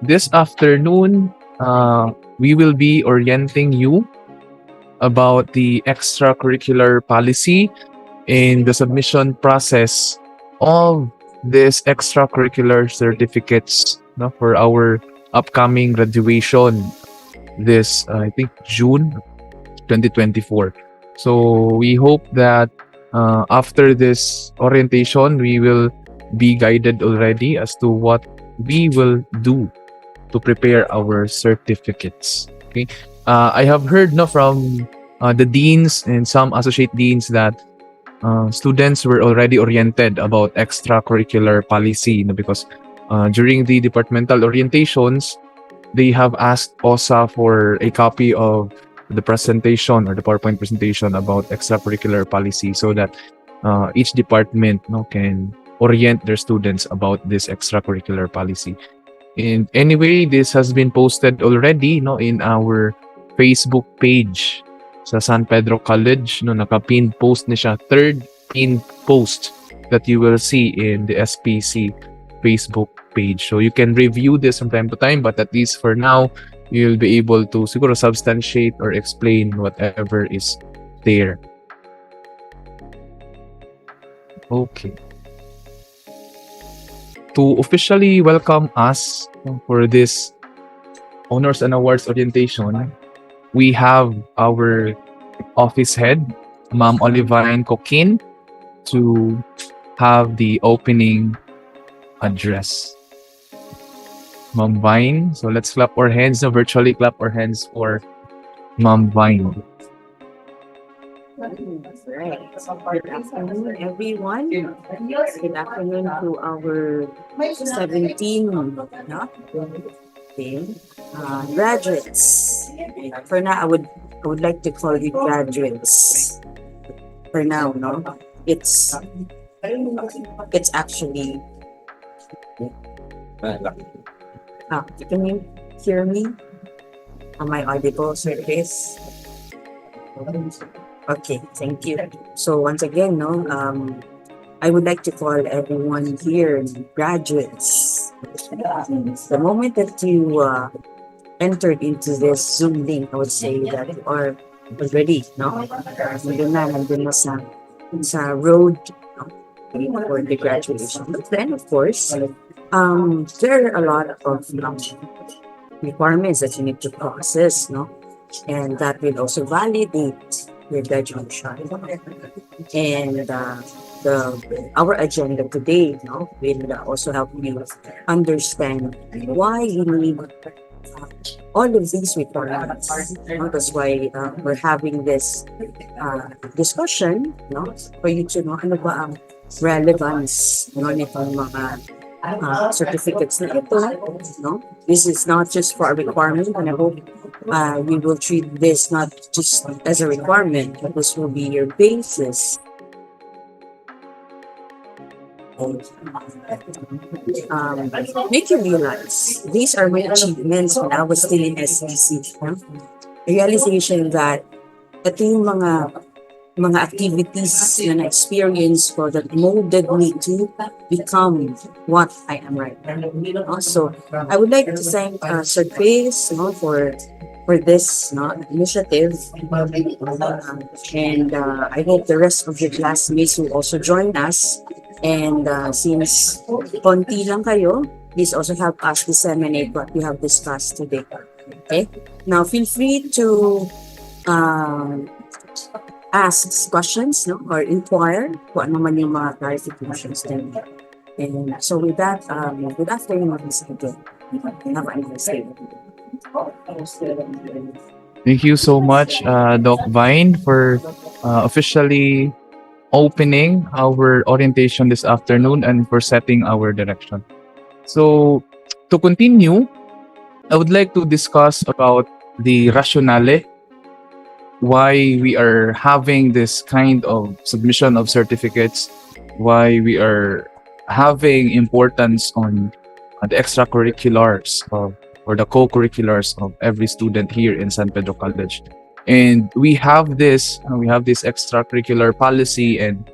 this afternoon, we will be orienting you about the extracurricular policy in the submission process of this extracurricular certificates, no, for our upcoming graduation this I think June 2024. So we hope that after this orientation, we will be guided already as to what we will do to prepare our certificates. Okay, I have heard no from the deans and some associate deans that students were already oriented about extracurricular policy, no, because during the departmental orientations, they have asked OSA for a copy of the presentation or the PowerPoint presentation about extracurricular policy so that each department, no, can orient their students about this extracurricular policy. And anyway, this has been posted already, no, in our Facebook page sa San Pedro College. No, naka-pin post na siya. Third pin post that you will see in the SPC Facebook page. So you can review this from time to time, but at least for now, you'll be able to siguro substantiate or explain whatever is there. Okay. To officially welcome us for this Honors and Awards orientation, we have our office head, Ma'am Olivine Coquin, to have the opening address. Ma'am Vine. So let's clap our hands, virtually clap our hands for Ma'am Vine. Right. Good afternoon, everyone. Good afternoon to our 17 no? Graduates. For now, I would like to call you graduates. For now, no, it's actually. Can you hear me? Am I audible, Sir Chris? Okay, thank you. So once again, no, I would like to call everyone here graduates. The moment that you entered into this Zoom link, I would say that you are already, no, nandun na sa road, no, for the graduation. But then, of course, there are a lot of requirements that you need to process, no, and that will also validate your graduation. And our agenda today, no, will also help you understand why you need all of these requirements. No? That's why we're having this discussion, no, for you to know ano ba ang relevance, no, nitong mga certificates na ito, no? This is not just for a requirement, and I hope we will treat this not just as a requirement, but this will be your basis. Make you realize these are my achievements when I was still in SEC. No? Realization that ito yung mga activities na na-experience ko that molded me to become what I am right now. So I would like to thank Sir Chris, no, for this, no, initiative, and I hope the rest of your classmates will also join us. And since konti lang kayo, please also help us disseminate what we have discussed today. Okay? Now feel free to ask questions, no, or inquire kung ano man yung mga clarifications din. And so with that, good afternoon once again. Have a nice day. Thank you so much, Doc Vine, for officially opening our orientation this afternoon and for setting our direction. So, to continue, I would like to discuss about the rationale why we are having this kind of submission of certificates, why we are having importance on the extracurriculars or the co-curriculars of every student here in San Pedro College. And we have this extracurricular policy and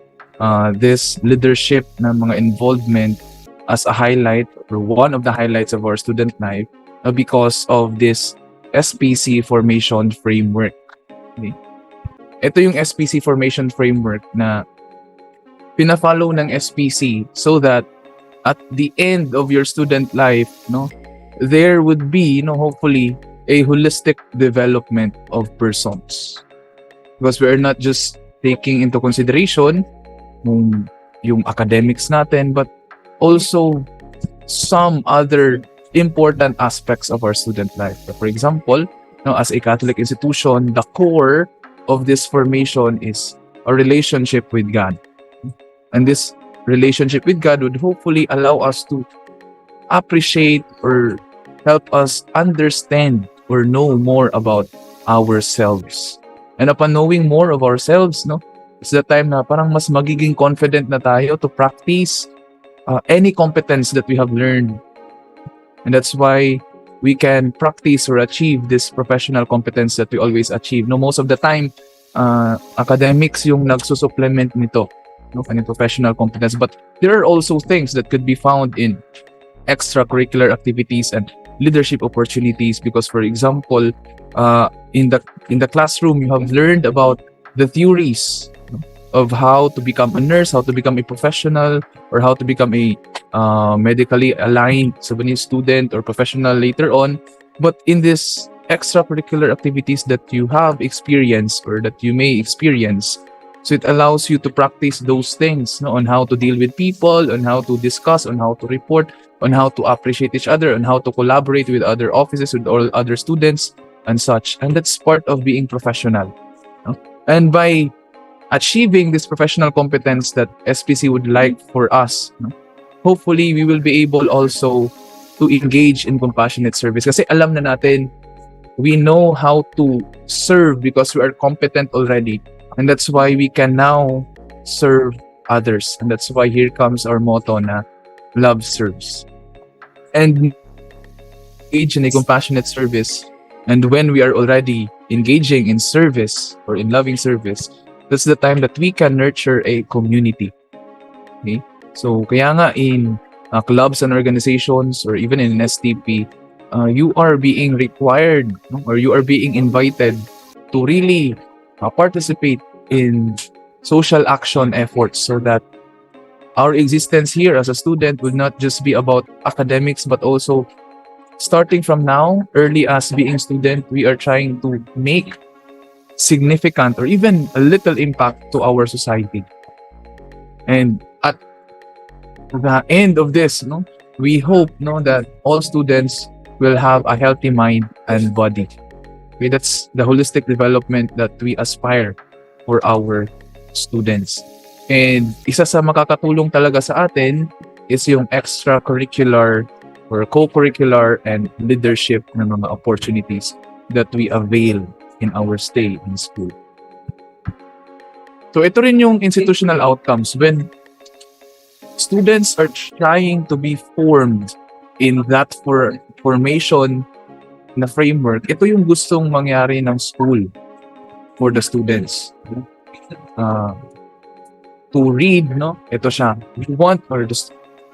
this leadership na mga involvement as a highlight or one of the highlights of our student life because of this SPC formation framework. Okay? Ito yung SPC formation framework na pina-follow ng SPC so that at the end of your student life, no, there would be, hopefully, a holistic development of persons. Because we are not just taking into consideration yung academics natin, but also some other important aspects of our student life. For example, as a Catholic institution, the core of this formation is a relationship with God. And this relationship with God would hopefully allow us to appreciate or help us understand or know more about ourselves. And upon knowing more of ourselves, it's the time na parang mas magiging confident na tayo to practice any competence that we have learned. And that's why we can practice or achieve this professional competence that we always achieve. Most of the time, academics yung nagsusupplement nito, and professional competence. But there are also things that could be found in extracurricular activities and leadership opportunities. Because, for example, in the classroom, you have learned about the theories of how to become a nurse, how to become a professional, or how to become a medically aligned Sabanese student or professional later on. But in this extracurricular activities that you have experienced or that you may experience, so it allows you to practice those things, on how to deal with people, on how to discuss, on how to report, on how to appreciate each other, on how to collaborate with other offices, with all other students and such. And that's part of being professional. And by achieving this professional competence that SPC would like for us, hopefully we will be able also to engage in compassionate service. Kasi alam na natin, we know how to serve because we are competent already. And that's why we can now serve others. And that's why here comes our motto na love serves. And engage in a compassionate service. And when we are already engaging in service or in loving service, that's the time that we can nurture a community. Okay? So kaya nga in clubs and organizations or even in an STP, you are being required or you are being invited to really participate in social action efforts so that our existence here as a student will not just be about academics, but also starting from now, early as being student, we are trying to make significant or even a little impact to our society. And at the end of this, we hope that all students will have a healthy mind and body. Okay, that's the holistic development that we aspire for our students. And isa sa makakatulong talaga sa atin is yung extracurricular or co-curricular and leadership na mga opportunities that we avail in our stay in school. So ito rin yung institutional outcomes when students are trying to be formed in that formation na framework. Ito yung gustong mangyari ng school for the students. To read, ito siya. We want, or the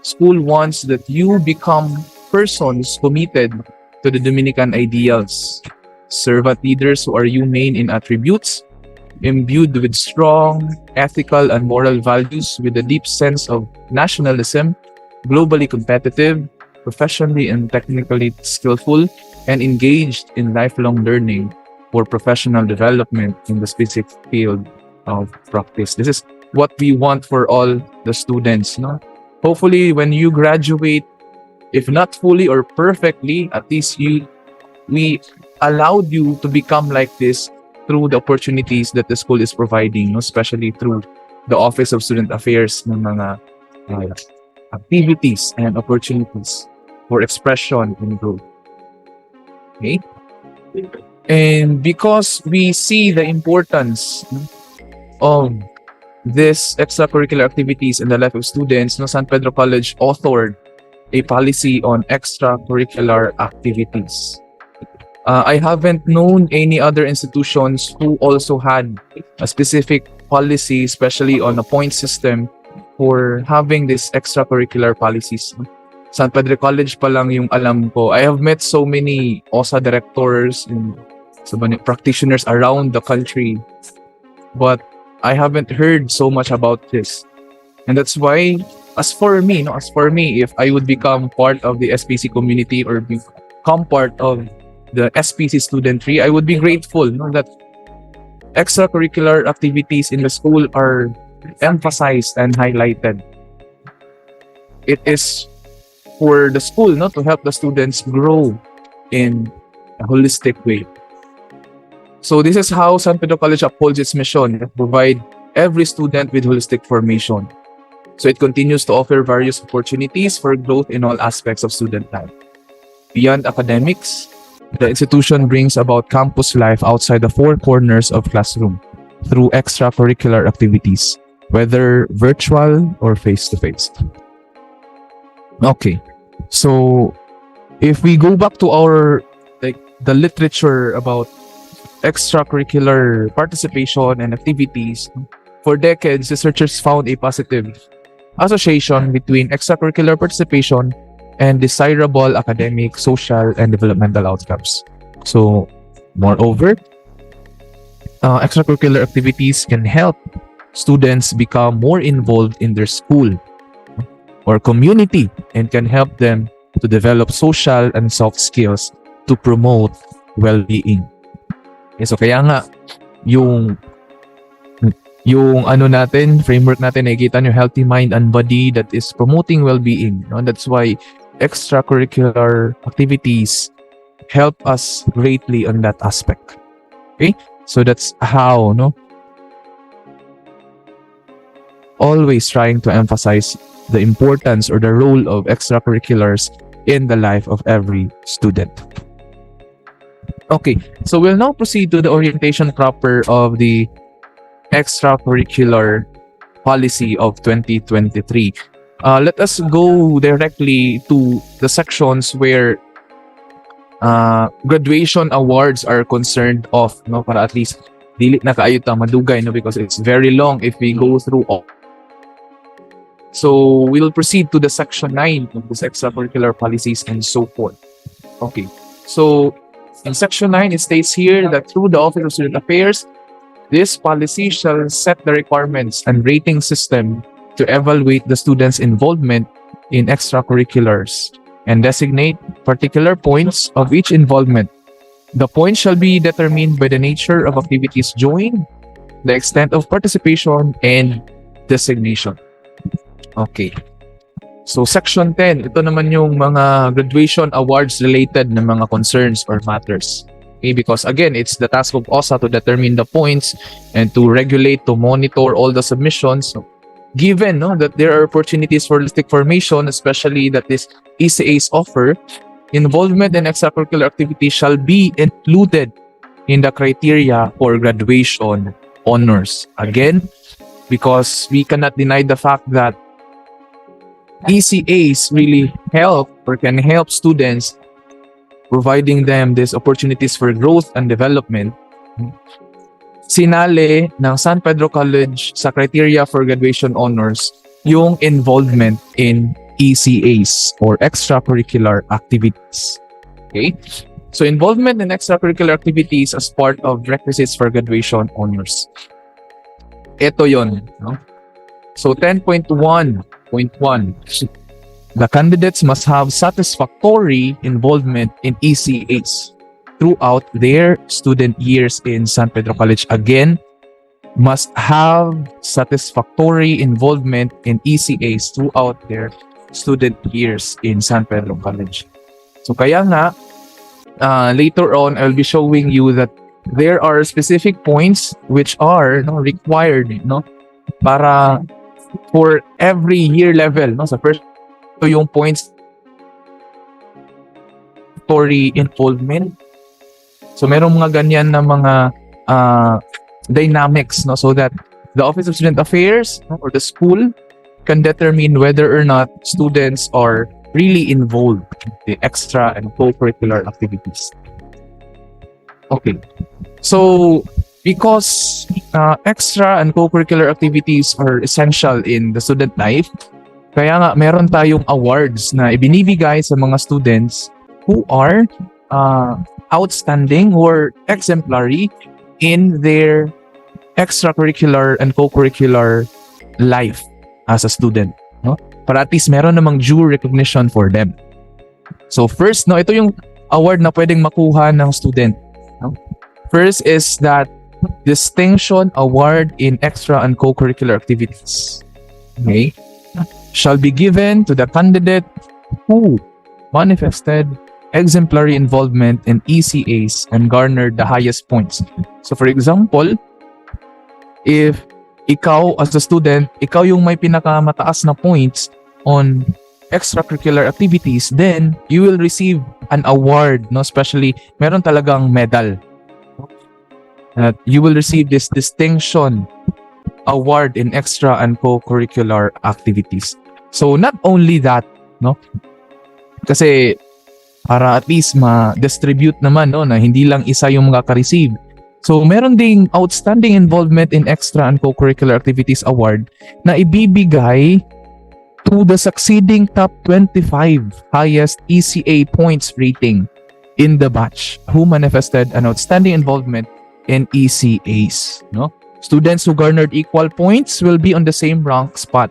school wants that you become persons committed to the Dominican ideals. Servant leaders who are humane in attributes, imbued with strong ethical and moral values, with a deep sense of nationalism, globally competitive, professionally and technically skillful, and engaged in lifelong learning for professional development in the specific field of practice. This is what we want for all the students. Hopefully, when you graduate, if not fully or perfectly, at least we allowed you to become like this through the opportunities that the school is providing, especially through the Office of Student Affairs ng mga activities and opportunities for expression and growth. Okay? And because we see the importance of this extracurricular activities in the life of students, San Pedro College authored a policy on extracurricular activities. I haven't known any other institutions who also had a specific policy, especially on a point system for having this extracurricular policies. San Pedro College pa lang yung alam ko. I have met so many OSA directors and so many practitioners around the country, but I haven't heard so much about this. And that's why, as for me, if I would become part of the SPC community or become part of the SPC studentry, I would be grateful, that extracurricular activities in the school are emphasized and highlighted. It is for the school, to help the students grow in a holistic way. So this is how San Pedro College upholds its mission to provide every student with holistic formation. So it continues to offer various opportunities for growth in all aspects of student life. Beyond academics, the institution brings about campus life outside the four corners of classroom through extracurricular activities, whether virtual or face-to-face. Okay, so if we go back to our the literature about extracurricular participation and activities, for decades, researchers found a positive association between extracurricular participation and desirable academic, social, and developmental outcomes. So, moreover, extracurricular activities can help students become more involved in their school or community and can help them to develop social and soft skills to promote well-being. Okay, so kaya nga, yung framework natin, nakikita nyo, healthy mind and body that is promoting well-being. No? That's why extracurricular activities help us greatly on that aspect. Okay? So that's how, always trying to emphasize the importance or the role of extracurriculars in the life of every student. Okay, so we'll now proceed to the orientation proper of the extracurricular policy of 2023. Let us go directly to the sections where graduation awards are concerned of, para at least dili na kaayo ta madugay, because it's very long if we go through all. So we'll proceed to the section 9 of this extracurricular policies and so forth. Okay, so in section 9, it states here that through the Office of Student Affairs, this policy shall set the requirements and rating system to evaluate the students' involvement in extracurriculars and designate particular points of each involvement. The points shall be determined by the nature of activities joined, the extent of participation, and designation. Okay. So section 10, ito naman yung mga graduation awards related na mga concerns or matters. Okay, because again, it's the task of OSA to determine the points and to regulate, to monitor all the submissions. Given that there are opportunities for holistic formation, especially that this ECAs offer, involvement in extracurricular activities shall be included in the criteria for graduation honors. Again, because we cannot deny the fact that ECAs really help or can help students, providing them these opportunities for growth and development. Sinali ng San Pedro College sa criteria for graduation honors yung involvement in ECAs or extracurricular activities. Okay? So involvement in extracurricular activities as part of requisites for graduation honors. Ito yon, So 10.1.1, the candidates must have satisfactory involvement in ECAs throughout their student years in San Pedro College. Again, must have satisfactory involvement in ECAs throughout their student years in San Pedro College. So kaya nga, later on, I'll be showing you that there are specific points which are required para for every year level. Sa first, yung points story involvement. So merong mga ganyan na mga dynamics, so that the Office of Student Affairs or the school can determine whether or not students are really involved in the extra and co-curricular activities. Okay, so Because extra and co-curricular activities are essential in the student life, kaya nga meron tayong awards na ibinibigay sa mga students who are outstanding or exemplary in their extracurricular and co-curricular life as a student, no? Para at least meron namang due recognition for them. So first, no, ito yung award na pwedeng makuha ng student, no? First is that Distinction Award in Extra and Co-curricular Activities. Okay? Shall be given to the candidate who manifested exemplary involvement in ECAs and garnered the highest points. So for example, if ikaw as a student, ikaw yung may pinakamataas na points on extracurricular activities, then you will receive an award, no? Especially, meron talagang medal. You will receive this distinction award in extra and co-curricular activities. So not only that, no? Kasi para at least ma-distribute naman, no, na hindi lang isa yung makaka-receive. So meron ding outstanding involvement in extra and co-curricular activities award na ibibigay to the succeeding top 25 highest ECA points rating in the batch who manifested an outstanding involvement in ECAs, no? Students who garnered equal points will be on the same rank spot,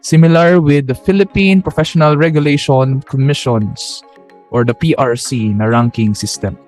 similar with the Philippine Professional Regulation Commissions or the PRC na ranking system.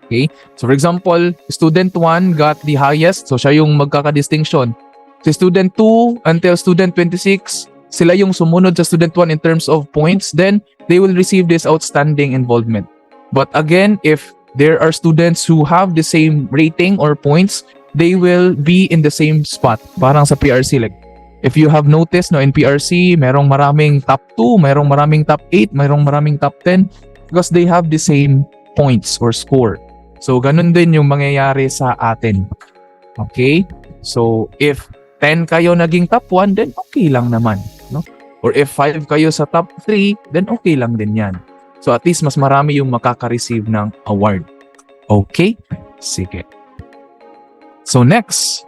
Okay? So for example, student 1 got the highest, so siya yung magkaka-distinction. Si student 2 until student 26, sila yung sumunod sa student 1 in terms of points, then they will receive this outstanding involvement. But again, if there are students who have the same rating or points, they will be in the same spot. Parang sa PRC, like, if you have noticed, no, in PRC, merong maraming top 2, merong maraming top 8, merong maraming top 10, because they have the same points or score. So, ganun din yung mangyayari sa atin. Okay? So, if 10 kayo naging top 1, then okay lang naman, no? Or if 5 kayo sa top 3, then okay lang din yan. So at least mas marami yung makaka-receive ng award. Okay? Sige. So next,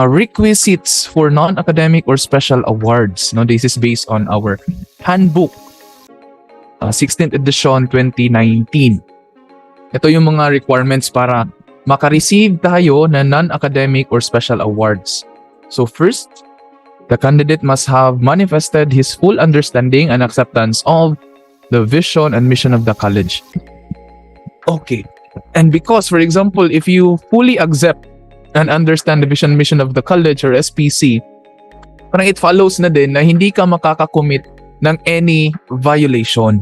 requisites for non-academic or special awards. No, this is based on our handbook, 16th edition 2019. Ito yung mga requirements para maka-receive tayo na non-academic or special awards. So first, the candidate must have manifested his full understanding and acceptance of the vision and mission of the college. Okay. And because, for example, if you fully accept and understand the vision and mission of the college or SPC, parang it follows na din na hindi ka makakakommit ng any violation.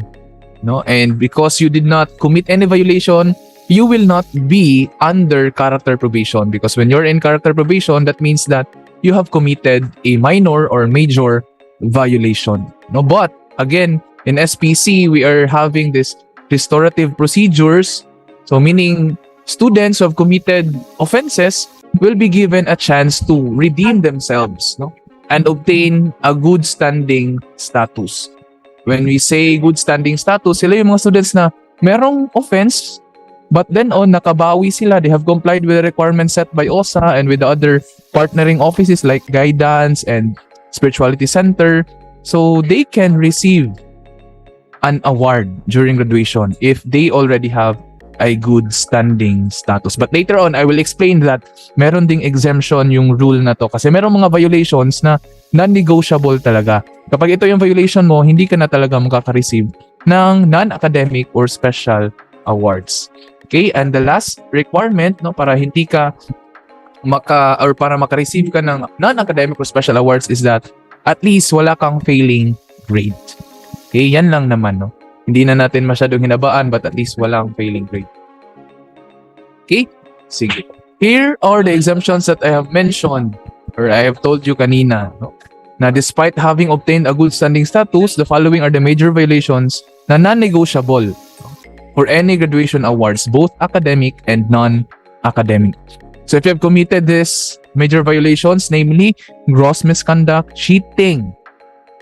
No? And because you did not commit any violation, you will not be under character probation. Because when you're in character probation, that means that you have committed a minor or major violation. No? But, again, in SPC, we are having this restorative procedures. So meaning students who have committed offenses will be given a chance to redeem themselves, no? And obtain a good standing status. When we say good standing status, sila yung mga students na merong offense, but then nakabawi sila. They have complied with the requirements set by OSA and with the other partnering offices like Guidance and Spirituality Center. So they can receive an award during graduation if they already have a good standing status. But later on, I will explain that meron ding exemption yung rule na to kasi meron mga violations na non-negotiable talaga. Kapag ito yung violation mo, hindi ka na talaga makaka-receive ng non-academic or special awards. Okay? And the last requirement, no, para hindi ka para maka-receive ka ng non-academic or special awards is that at least wala kang failing grade. Okay, yan lang naman, no? Hindi na natin masyadong hinabaan, but at least walang failing grade. Okay? Sige. Here are the exemptions that I have mentioned, or I have told you kanina, no? Na despite having obtained a good standing status, the following are the major violations na non-negotiable for any graduation awards, both academic and non-academic. So if you have committed these major violations, namely gross misconduct, cheating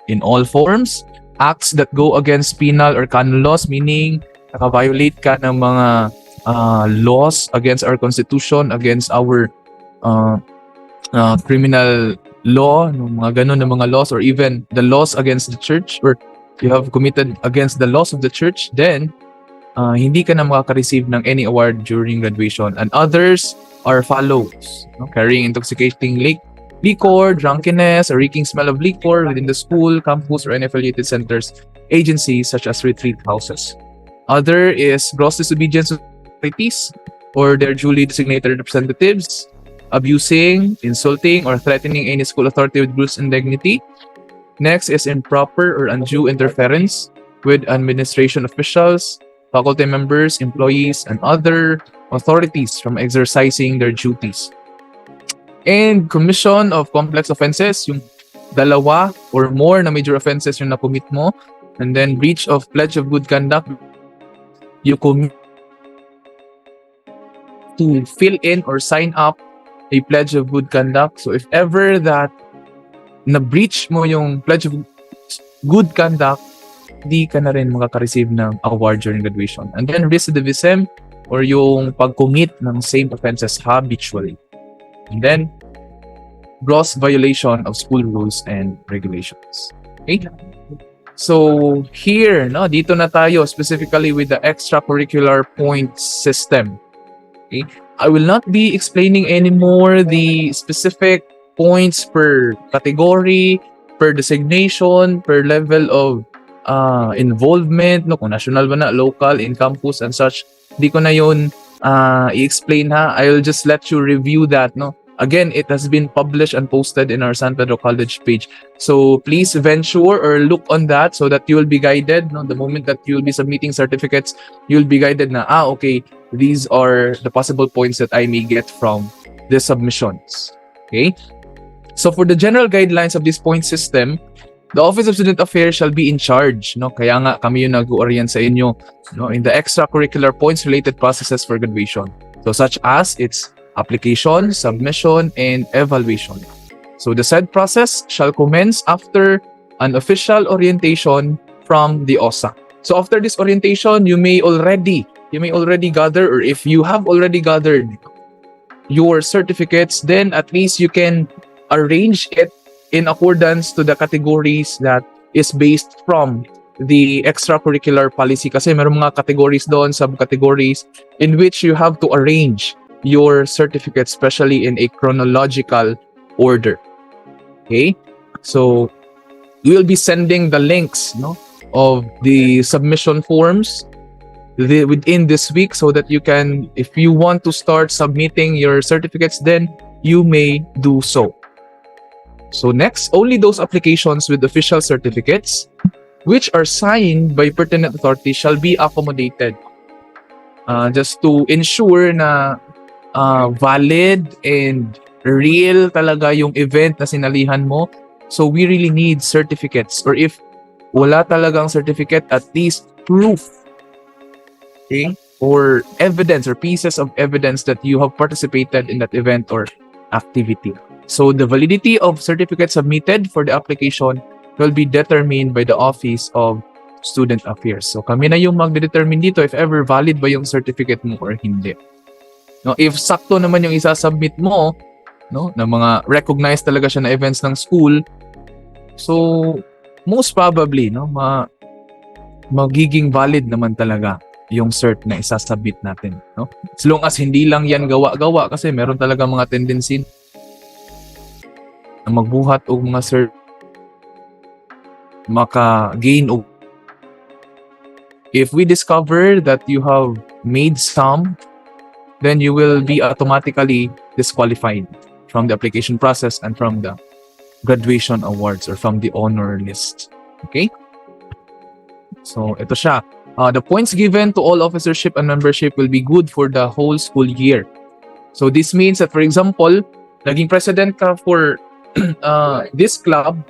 in all forms, acts that go against penal or canon laws, meaning naka-violate ka ng mga laws against our constitution, against our uh, criminal law, no, mga ganun na mga laws, or even the laws against the church, or you have committed against the laws of the church, then hindi ka na makaka-receive ng any award during graduation. And others are follows: no? Carrying intoxicating liquor, drunkenness, a reeking smell of liquor within the school, campus, or any affiliated centers, agencies such as retreat houses. Other is gross disobedience to authorities or their duly designated representatives, abusing, insulting, or threatening any school authority with gross indignity. Next is improper or undue interference with administration officials, faculty members, employees, and other authorities from exercising their duties. And commission of complex offenses, yung dalawa or more na major offenses yung na-commit mo. And then breach of pledge of good conduct, you commit to fill in or sign up a pledge of good conduct. So if ever that na-breach mo yung pledge of good conduct, di ka na rin makaka-receive ng award during graduation. And then recidivism, or yung pag-commit ng same offenses habitually. And then gross violation of school rules and regulations. Okay? So here, no, dito na tayo specifically with the extracurricular points system. Okay? I will not be explaining anymore the specific points per category, per designation, per level of involvement, no, kung national ba na, local, in campus and such. Di ko na yun i-explain ha. I'll just let you review that, no. Again, it has been published and posted in our San Pedro College page. So please venture or look on that so that you will be guided. No? The moment that you will be submitting certificates, you'll be guided na, okay, these are the possible points that I may get from the submissions. Okay? So for the general guidelines of this point system, the Office of Student Affairs shall be in charge. No? Kaya nga kami yung nag-orient sa inyo, no, in the extracurricular points-related processes for graduation. So such as its application, submission, and evaluation. So the said process shall commence after an official orientation from the OSA. So after this orientation, you may already gather, or if you have already gathered your certificates, then at least you can arrange it in accordance to the categories that is based from the extracurricular policy. Kasi meron mga categories doon, subcategories, in which you have to arrange your certificate, especially in a chronological order. Okay, so we will be sending the links, no, of the submission forms within this week, so that you can, if you want to start submitting your certificates, then you may do so. So next, only those applications with official certificates which are signed by pertinent authorities shall be accommodated, just to ensure na valid and real talaga yung event na sinalihan mo. So we really need certificates, or if wala talagang certificate, at least proof, okay, or evidence or pieces of evidence that you have participated in that event or activity. So the validity of certificates submitted for the application will be determined by the Office of Student Affairs. So kami na yung magdedetermine dito if ever valid ba yung certificate mo or hindi. No, if sakto naman yung isa-submit mo, no, na mga recognized talaga siya na events ng school, so most probably, no, magiging valid naman talaga yung cert na isa-submit natin, no? As long as hindi lang yan gawa-gawa, kasi meron talaga mga tendency na magbuhat og mga cert maka-gain og. If we discover that you have made some, then you will be automatically disqualified from the application process and from the graduation awards or from the honor list. Okay? So, ito siya. The points given to all officership and membership will be good for the whole school year. So, this means that, for example, naging president ka for this club,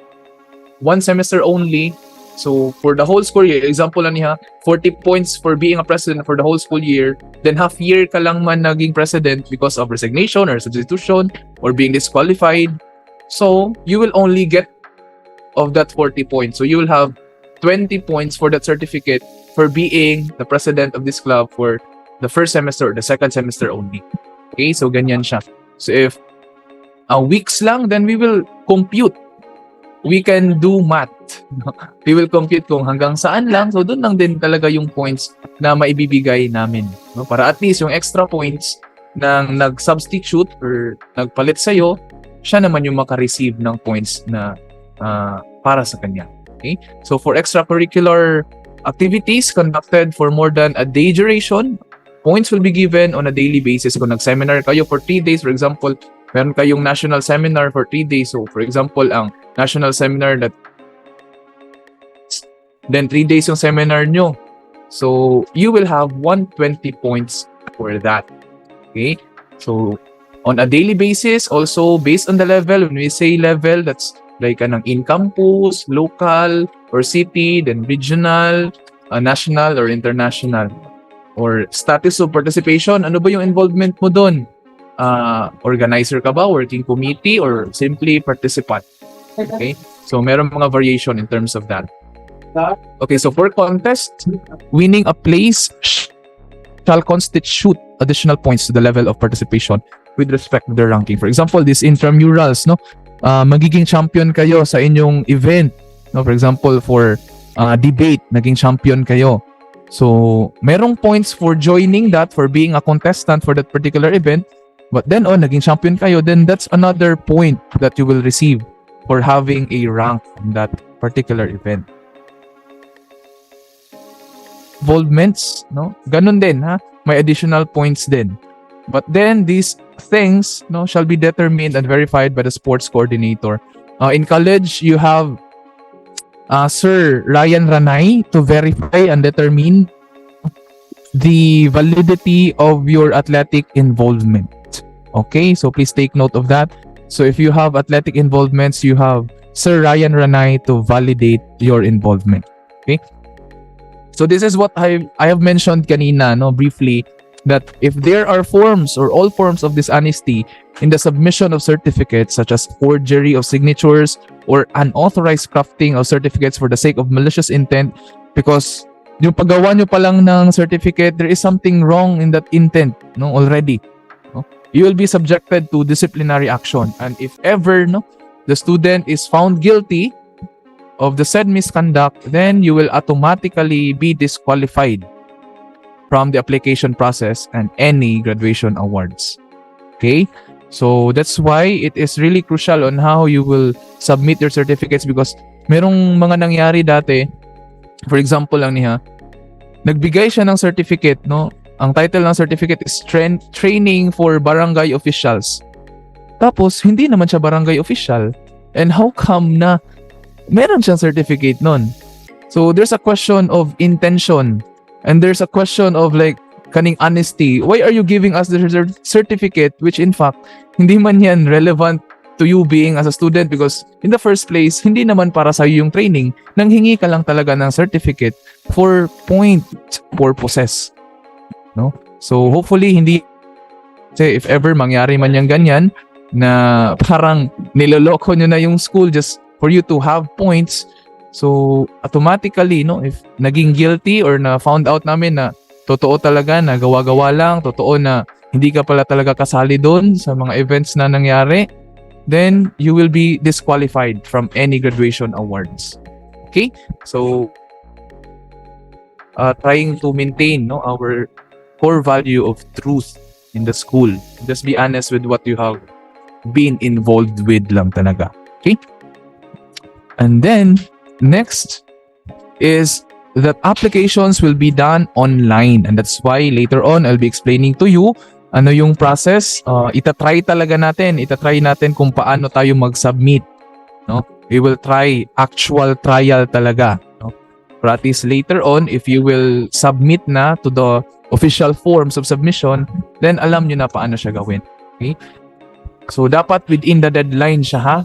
one semester only. So, for the whole school year, example lang niya, 40 points for being a president for the whole school year, then half year ka lang man naging president because of resignation or substitution or being disqualified. So, you will only get of that 40 points. So, you will have 20 points for that certificate for being the president of this club for the first semester or the second semester only. Okay, so ganyan siya. So if weeks lang, then we will compute. We can do math. We will compute kung hanggang saan lang. So doon lang din talaga yung points na maibibigay namin. No? Para at least yung extra points ng nag-substitute or nagpalit sa'yo, siya naman yung maka-receive ng points na para sa kanya. Okay? So for extracurricular activities conducted for more than a day duration, points will be given on a daily basis. Kung nag-seminar kayo for 3 days, for example, meron kayong national seminar for 3 days. So for example, ang national seminar that then 3 days yung seminar nyo. So you will have 120 points for that. Okay? So on a daily basis, also based on the level, when we say level, that's like anong in-campus, local, or city, then regional, national, or international. Or status of participation, ano ba yung involvement mo doon? Organizer ka ba, working committee, or simply participant? Okay? So meron mga variation in terms of that. Okay, so for contest, winning a place shall constitute additional points to the level of participation with respect to the ranking. For example, these intramurals, no? Magiging champion kayo sa inyong event. No? For example, for debate, naging champion kayo. So, merong points for joining that, for being a contestant for that particular event. But then, naging champion kayo, then that's another point that you will receive for having a rank in that particular event. Involvements, no? Ganun din, ha? May additional points din. But then, these things, no, shall be determined and verified by the sports coordinator. In college, you have Sir Ryan Ranay to verify and determine the validity of your athletic involvement. Okay, so please take note of that. So if you have athletic involvements, you have Sir Ryan Ranay to validate your involvement. Okay, so this is what I have mentioned kanina, no, briefly, that if there are forms or all forms of dishonesty in the submission of certificates, such as forgery of signatures or unauthorized crafting of certificates for the sake of malicious intent, because yung paggawa nyo pa lang ng certificate, there is something wrong in that intent, no, already. No? You will be subjected to disciplinary action. And if ever, no, the student is found guilty of the said misconduct, then you will automatically be disqualified from the application process and any graduation awards. Okay? So that's why it is really crucial on how you will submit your certificates, because merong mga nangyari dati, for example lang niya, nagbigay siya ng certificate, no? Ang title ng certificate is Training for Barangay Officials. Tapos, hindi naman siya barangay official. And how come na meron siyang certificate nun? So there's a question of intention. And there's a question of like, kaning honesty. Why are you giving us the certificate which in fact, hindi man yan relevant to you being as a student, because in the first place, hindi naman para sa yung training. Nanghingi ka lang talaga ng certificate for point purposes. No? So hopefully, hindi, say, if ever mangyari man yung ganyan, na parang niloloko nyo na yung school just for you to have points. So, automatically, no, if naging guilty or na found out namin na totoo talaga na gawa-gawa lang, totoo na hindi ka pala talaga kasali doon sa mga events na nangyari, then you will be disqualified from any graduation awards. Okay? So, trying to maintain, no, our core value of truth in the school. Just be honest with what you have been involved with lang talaga. Okay? And then, next is that applications will be done online, and that's why later on I'll be explaining to you ano yung process. Itatry natin kung paano tayo mag-submit, no? We will try actual trial talaga, no? Practice later on, if you will submit na to the official forms of submission, then alam nyo na paano siya gawin. Okay? So dapat within the deadline siya, ha?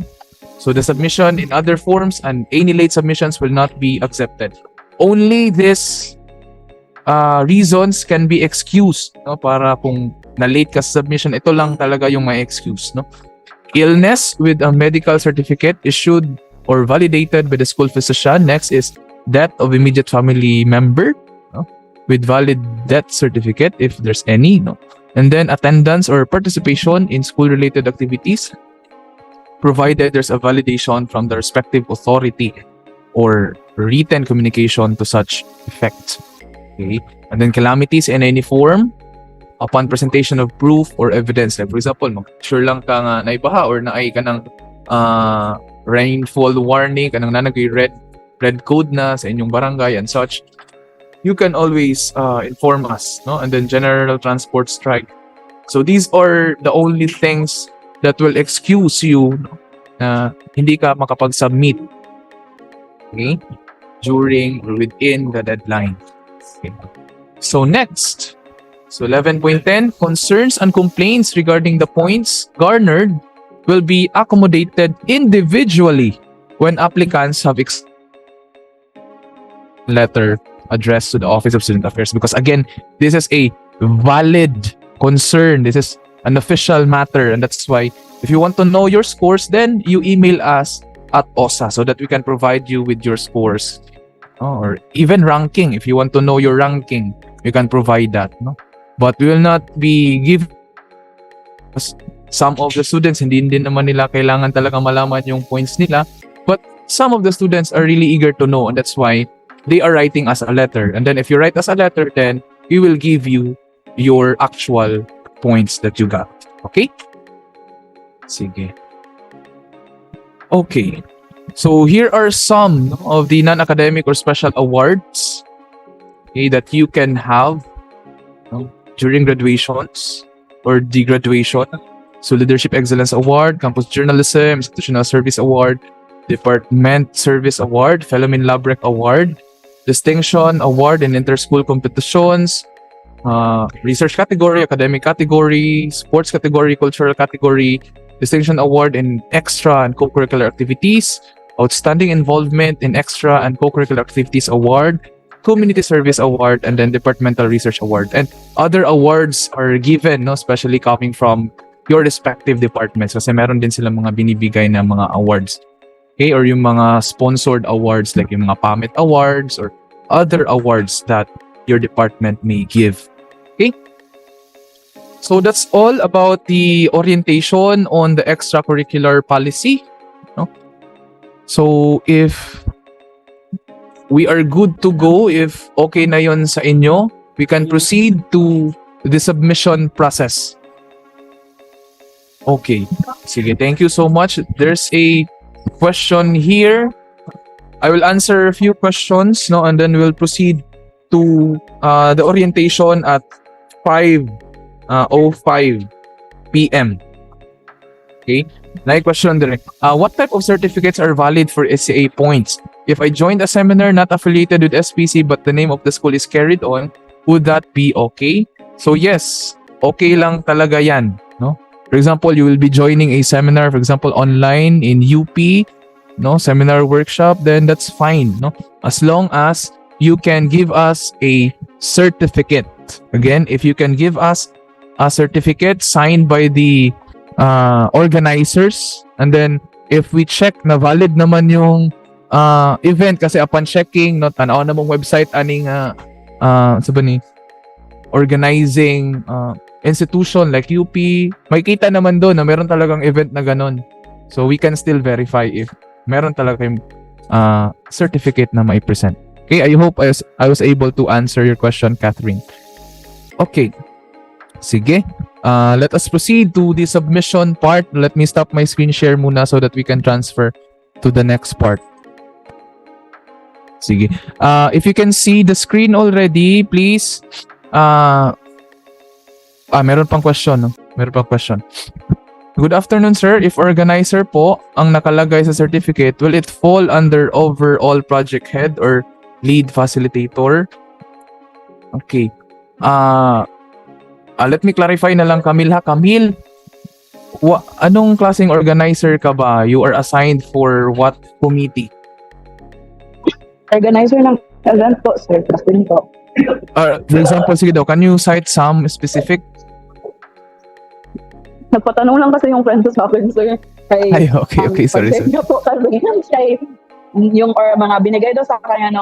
So the submission in other forms and any late submissions will not be accepted. Only this reasons can be excused, no? Para kung na-late ka sa submission, ito lang talaga yung may excuse, no? Illness with a medical certificate issued or validated by the school physician. Next is death of immediate family member, no? with valid death certificate if there's any, no? And then attendance or participation in school-related activities, provided there's a validation from the respective authority or written communication to such effect. Okay? And then calamities in any form, upon presentation of proof or evidence. Like for example, sure lang ka nga naibaha or naay ka ng rainfall warning, kanang nanagay red code na sa inyong barangay and such, you can always inform us, no? And then general transport strike. So these are the only things that will excuse you na hindi ka makapag-submit, okay, during or within the deadline. Okay. So next, so 11.10, concerns and complaints regarding the points garnered will be accommodated individually when applicants have letter addressed to the Office of Student Affairs, because again, this is a valid concern. This is an official matter, and that's why if you want to know your scores, then you email us at OSA so that we can provide you with your scores. Or even ranking. If you want to know your ranking, you can provide that. No? But we will not be giving some of the students, hindi din naman nila kailangan talaga malaman yung points nila. But some of the students are really eager to know, and that's why they are writing us a letter. And then if you write us a letter, then we will give you your actual points that you got. Okay? Sige. Okay. So here are some of the non-academic or special awards, okay, that you can have during graduations or the graduation. So Leadership Excellence Award, Campus Journalism, Institutional Service Award, Department Service Award, Philomen Labrec Award, Distinction Award in Inter-School Competitions, Research Category, Academic Category, Sports Category, Cultural Category, Distinction Award in Extra and Co-Curricular Activities, Outstanding Involvement in Extra and Co-Curricular Activities Award, Community Service Award, and then Departmental Research Award. And other awards are given, no, especially coming from your respective departments, kasi meron din sila mga binibigay na mga awards. Okay, or yung mga sponsored awards like yung mga PAMIT awards or other awards that your department may give. Okay? So that's all about the orientation on the extracurricular policy. No? So if we are good to go, if okay na yon sa inyo, we can proceed to the submission process. Okay. Sige, thank you so much. There's a question here. I will answer a few questions, no, and then we'll proceed to the orientation at 5:05 p.m. Okay. Like question direct. What type of certificates are valid for ECA points? If I joined a seminar not affiliated with SPC but the name of the school is carried on, would that be okay? So yes, okay lang talaga yan, no? For example, you will be joining a seminar, for example, online in UP, no, seminar workshop, then that's fine, no? As long as you can give us a certificate. Again, if you can give us a certificate signed by the organizers, and then if we check na valid naman yung event, kasi upon checking, no, tanaw na mong website aning sabi ni organizing institution like UP, makikita naman doon na meron talagang event na ganon. So we can still verify if meron talaga yung certificate na mai-present. Okay, I hope I was able to answer your question, Catherine. Okay. Sige. Let us proceed to the submission part. Let me stop my screen share muna so that we can transfer to the next part. Sige. If you can see the screen already, please. Meron pang question, no? Meron pang question. Good afternoon, sir. If organizer po ang nakalagay sa certificate, will it fall under overall project head or lead facilitator? Okay. Let me clarify na lang, Camille, ha? Camille, anong klaseng organizer ka ba? You are assigned for what committee? Organizer ng event po, sir. Kasi po. For example, sige daw, can you cite some specific? Nagpatanong lang kasi yung friend ko sa akin, sir. Kay, Ay, okay, sorry. pag-check niyo po kasi kay yung or mga binigay daw sa kanya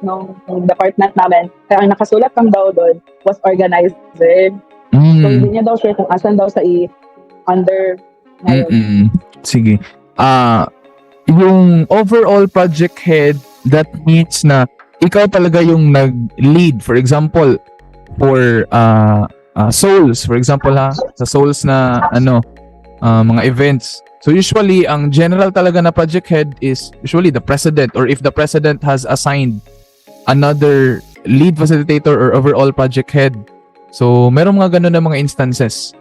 nung department namin, kaya ang nakasulat lang daw doon was organizer. So hindi niya daw sure kung asan daw sa under ngayon. Sige. Yung overall project head, that means na ikaw talaga yung nag-lead. For example, for souls, for example sa souls na mga events. So usually, ang general talaga na project head is usually the president, or if the president has assigned another lead facilitator or overall project head. So meron mga ganun na mga instances.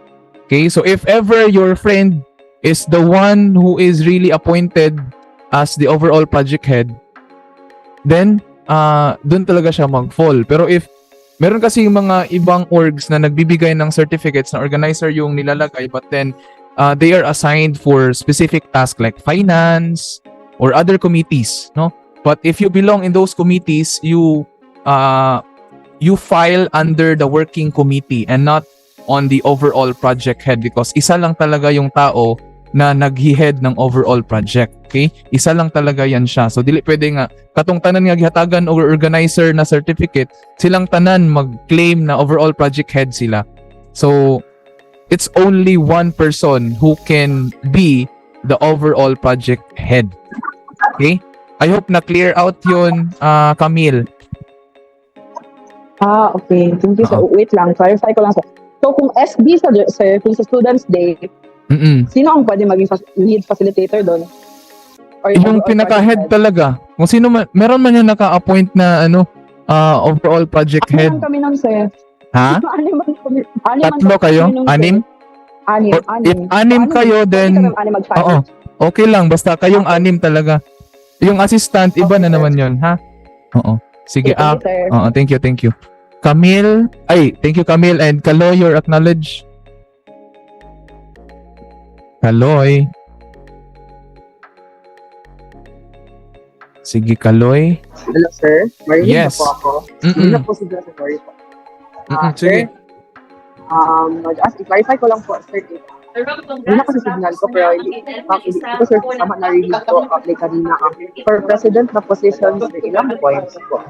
Okay, so if ever your friend is the one who is really appointed as the overall project head, then dun talaga siya mag-fall. Pero if meron kasi mga ibang orgs na nagbibigay ng certificates na organizer yung nilalagay, but then they are assigned for specific tasks like finance or other committees, no? But if you belong in those committees, you file under the working committee and not on the overall project head, because isa lang talaga yung tao na naghi-head ng overall project. Okay? Isa lang talaga yan siya. So dili pwede nga katong tanan nga gihatagan or organizer na certificate, silang tanan mag-claim na overall project head sila. So it's only one person who can be the overall project head. Okay? I hope na clear out yun, Camille. Okay. Thank you, sir. Wait lang. Clarify ko lang, sir. So, kung SB, sir, kung sa Students' Day, sino ang pwede maging lead facilitator doon? Yung pinaka-head talaga. Kung sino man, meron man yung naka-appoint na overall project head. Kami nun, sir. Ha? Tatlo kayo? Anim? If anim kayo, then okay lang. Basta kayong anim talaga. Yung assistant, iba na naman yun, ha? Oo. Sige, thank you. Camille, thank you, Camille. And Kaloy, you're acknowledged. Kaloy. Sige, Kaloy. Hello, sir. Marinig Yes. na po ako. Hindi na po si Joseph. Sorry po. Sige. Mag-ask, i-clarify ko lang po, sir. Hindi na kasi signal ko, pero hindi ko, sir, sama narinig ko, like kanina, for president na positions, ilang points po.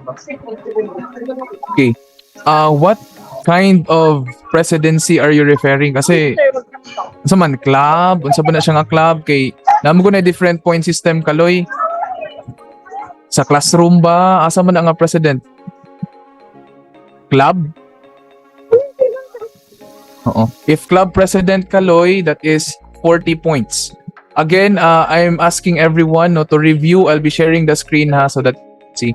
Okay. What kind of presidency are you referring? Kasi, sa man, club? Unsa ba na siya nga club? Kay, naman ko na different point system, Kaloy. Sa classroom ba? Asa man nga president? Club? Oo. If club president Kaloy, that is 40 points. Again, I'm asking everyone to review. I'll be sharing the screen so that see.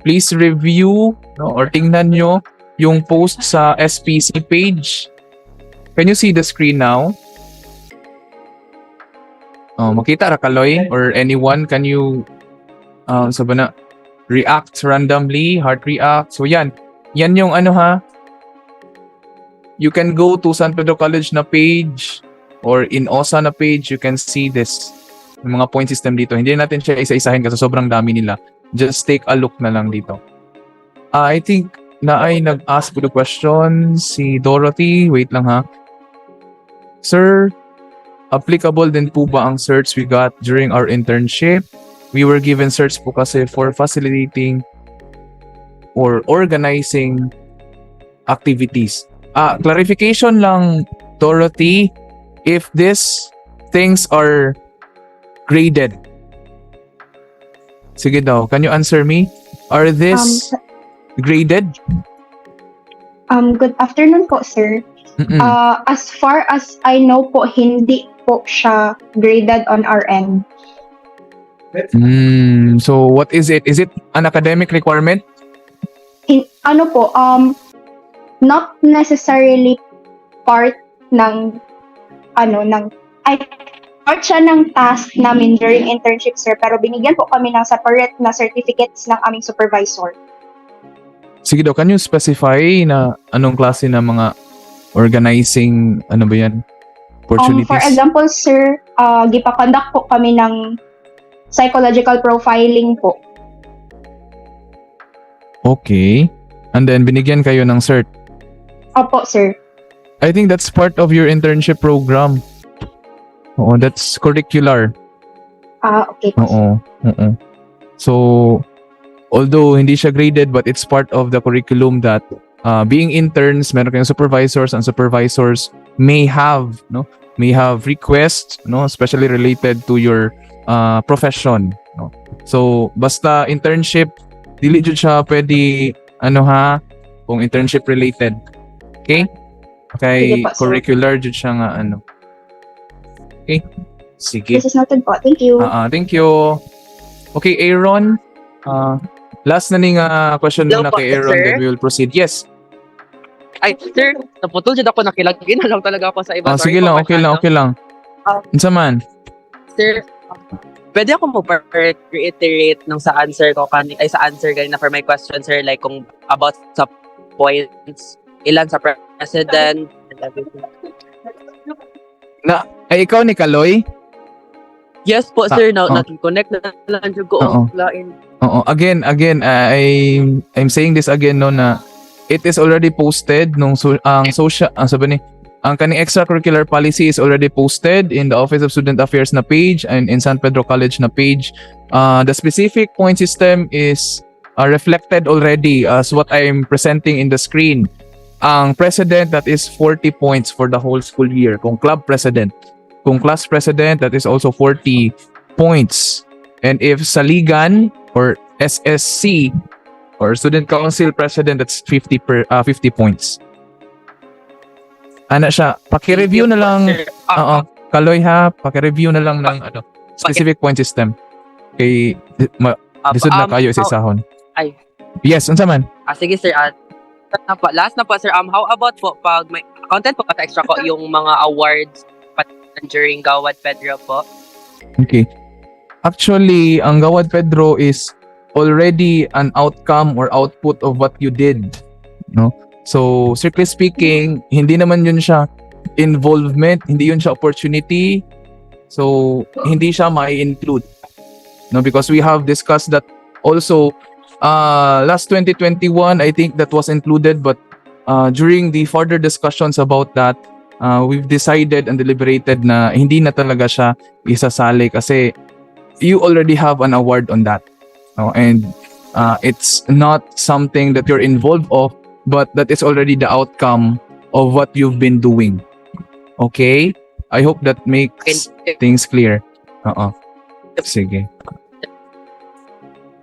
Please review or tingnan nyo yung post sa SPC page. Can you see the screen now? Makita ra Kaloy or anyone, can you react randomly, heart react. So yan yung you can go to San Pedro College na page or in OSA na page, you can see this. Yung mga point system dito. Hindi natin siya isa-isahin kasi sobrang dami nila. Just take a look na lang dito. I think na ay nag-ask the question si Dorothy. Wait lang ha. Sir, applicable din po ba ang certs we got during our internship? We were given certs po kasi for facilitating or organizing activities. Clarification lang, Dorothy, if these things are graded. Sige daw, can you answer me? Are this graded? Good afternoon po, sir. As far as I know po, hindi po siya graded on our end. So what is it? Is it an academic requirement? Not necessarily part ng part siya ng task namin during internship, sir, pero binigyan po kami ng separate na certificates ng aming supervisor. Sige daw, can you specify na anong klase na mga organizing, ba yan? Opportunities? For example, sir, gipa-conduct po kami ng psychological profiling po. Okay. And then, binigyan kayo ng cert? Opo, sir. I think that's part of your internship program. Oo, that's curricular. Okay po, sir. Oo. So, although hindi siya graded, but it's part of the curriculum that being interns, meron kayong supervisors, and supervisors may have, no? May have requests, no? Especially related to your profession, no? So, basta internship, dili jud siya pwede, kung internship related. Okay? Sige Kay po, sir. curricular jud siya nga, Okay? Sige. This is noted po. Thank you. Thank you. Okay, Aaron. Last na ning question Hello muna po, kay Aaron, sir. then we will proceed. Yes. Ay, sir, naputol dyan ako, nakilagin na lang talaga ako sa iba. Sorry Sige po, lang, okay lang, masyado. okay lang. Ah. Unsa man? Sir, pwede ako reiterate nung sa answer ko sa answer ganina for my question, sir, like kung about sa points, ilan sa president and everything. Ay, ikaw ni Kaloy? Yes po, Ta- sir, now oh. natin-connect na lang dyan ko Oo. offline. Oo. Again, I'm saying this again, no, na it is already posted nung ang social, sabi ni, ang kaning extracurricular policy is already posted in the Office of Student Affairs na page and in San Pedro College na page. The specific point system is reflected already as what I'm presenting in the screen. Ang president, that is 40 points for the whole school year. Kung club president. Kung class president, that is also 40 points. And if saligan or SSC or student council president, that's 50 points. Ana siya, paki-review na lang. Sir, Kaloy ha, paki-review na lang ng specific point system. Kay disod na kayo sa isahon. Ay. Yes, unsa man? Sige, sir, last na po, sir, how about po pag may content po kata extra ko yung mga awards during Gawad Pedro po? Okay. Actually, ang Gawad Pedro is already an outcome or output of what you did, no? So, strictly speaking, hindi naman yun siya involvement, hindi yun siya opportunity. So, hindi siya mai-include. No, because we have discussed that also last 2021, I think that was included, but during the further discussions about that, we've decided and deliberated na hindi na talaga siya isasali kasi you already have an award on that. No? And it's not something that you're involved of, but that is already the outcome of what you've been doing. Okay? I hope that makes things clear. Sige.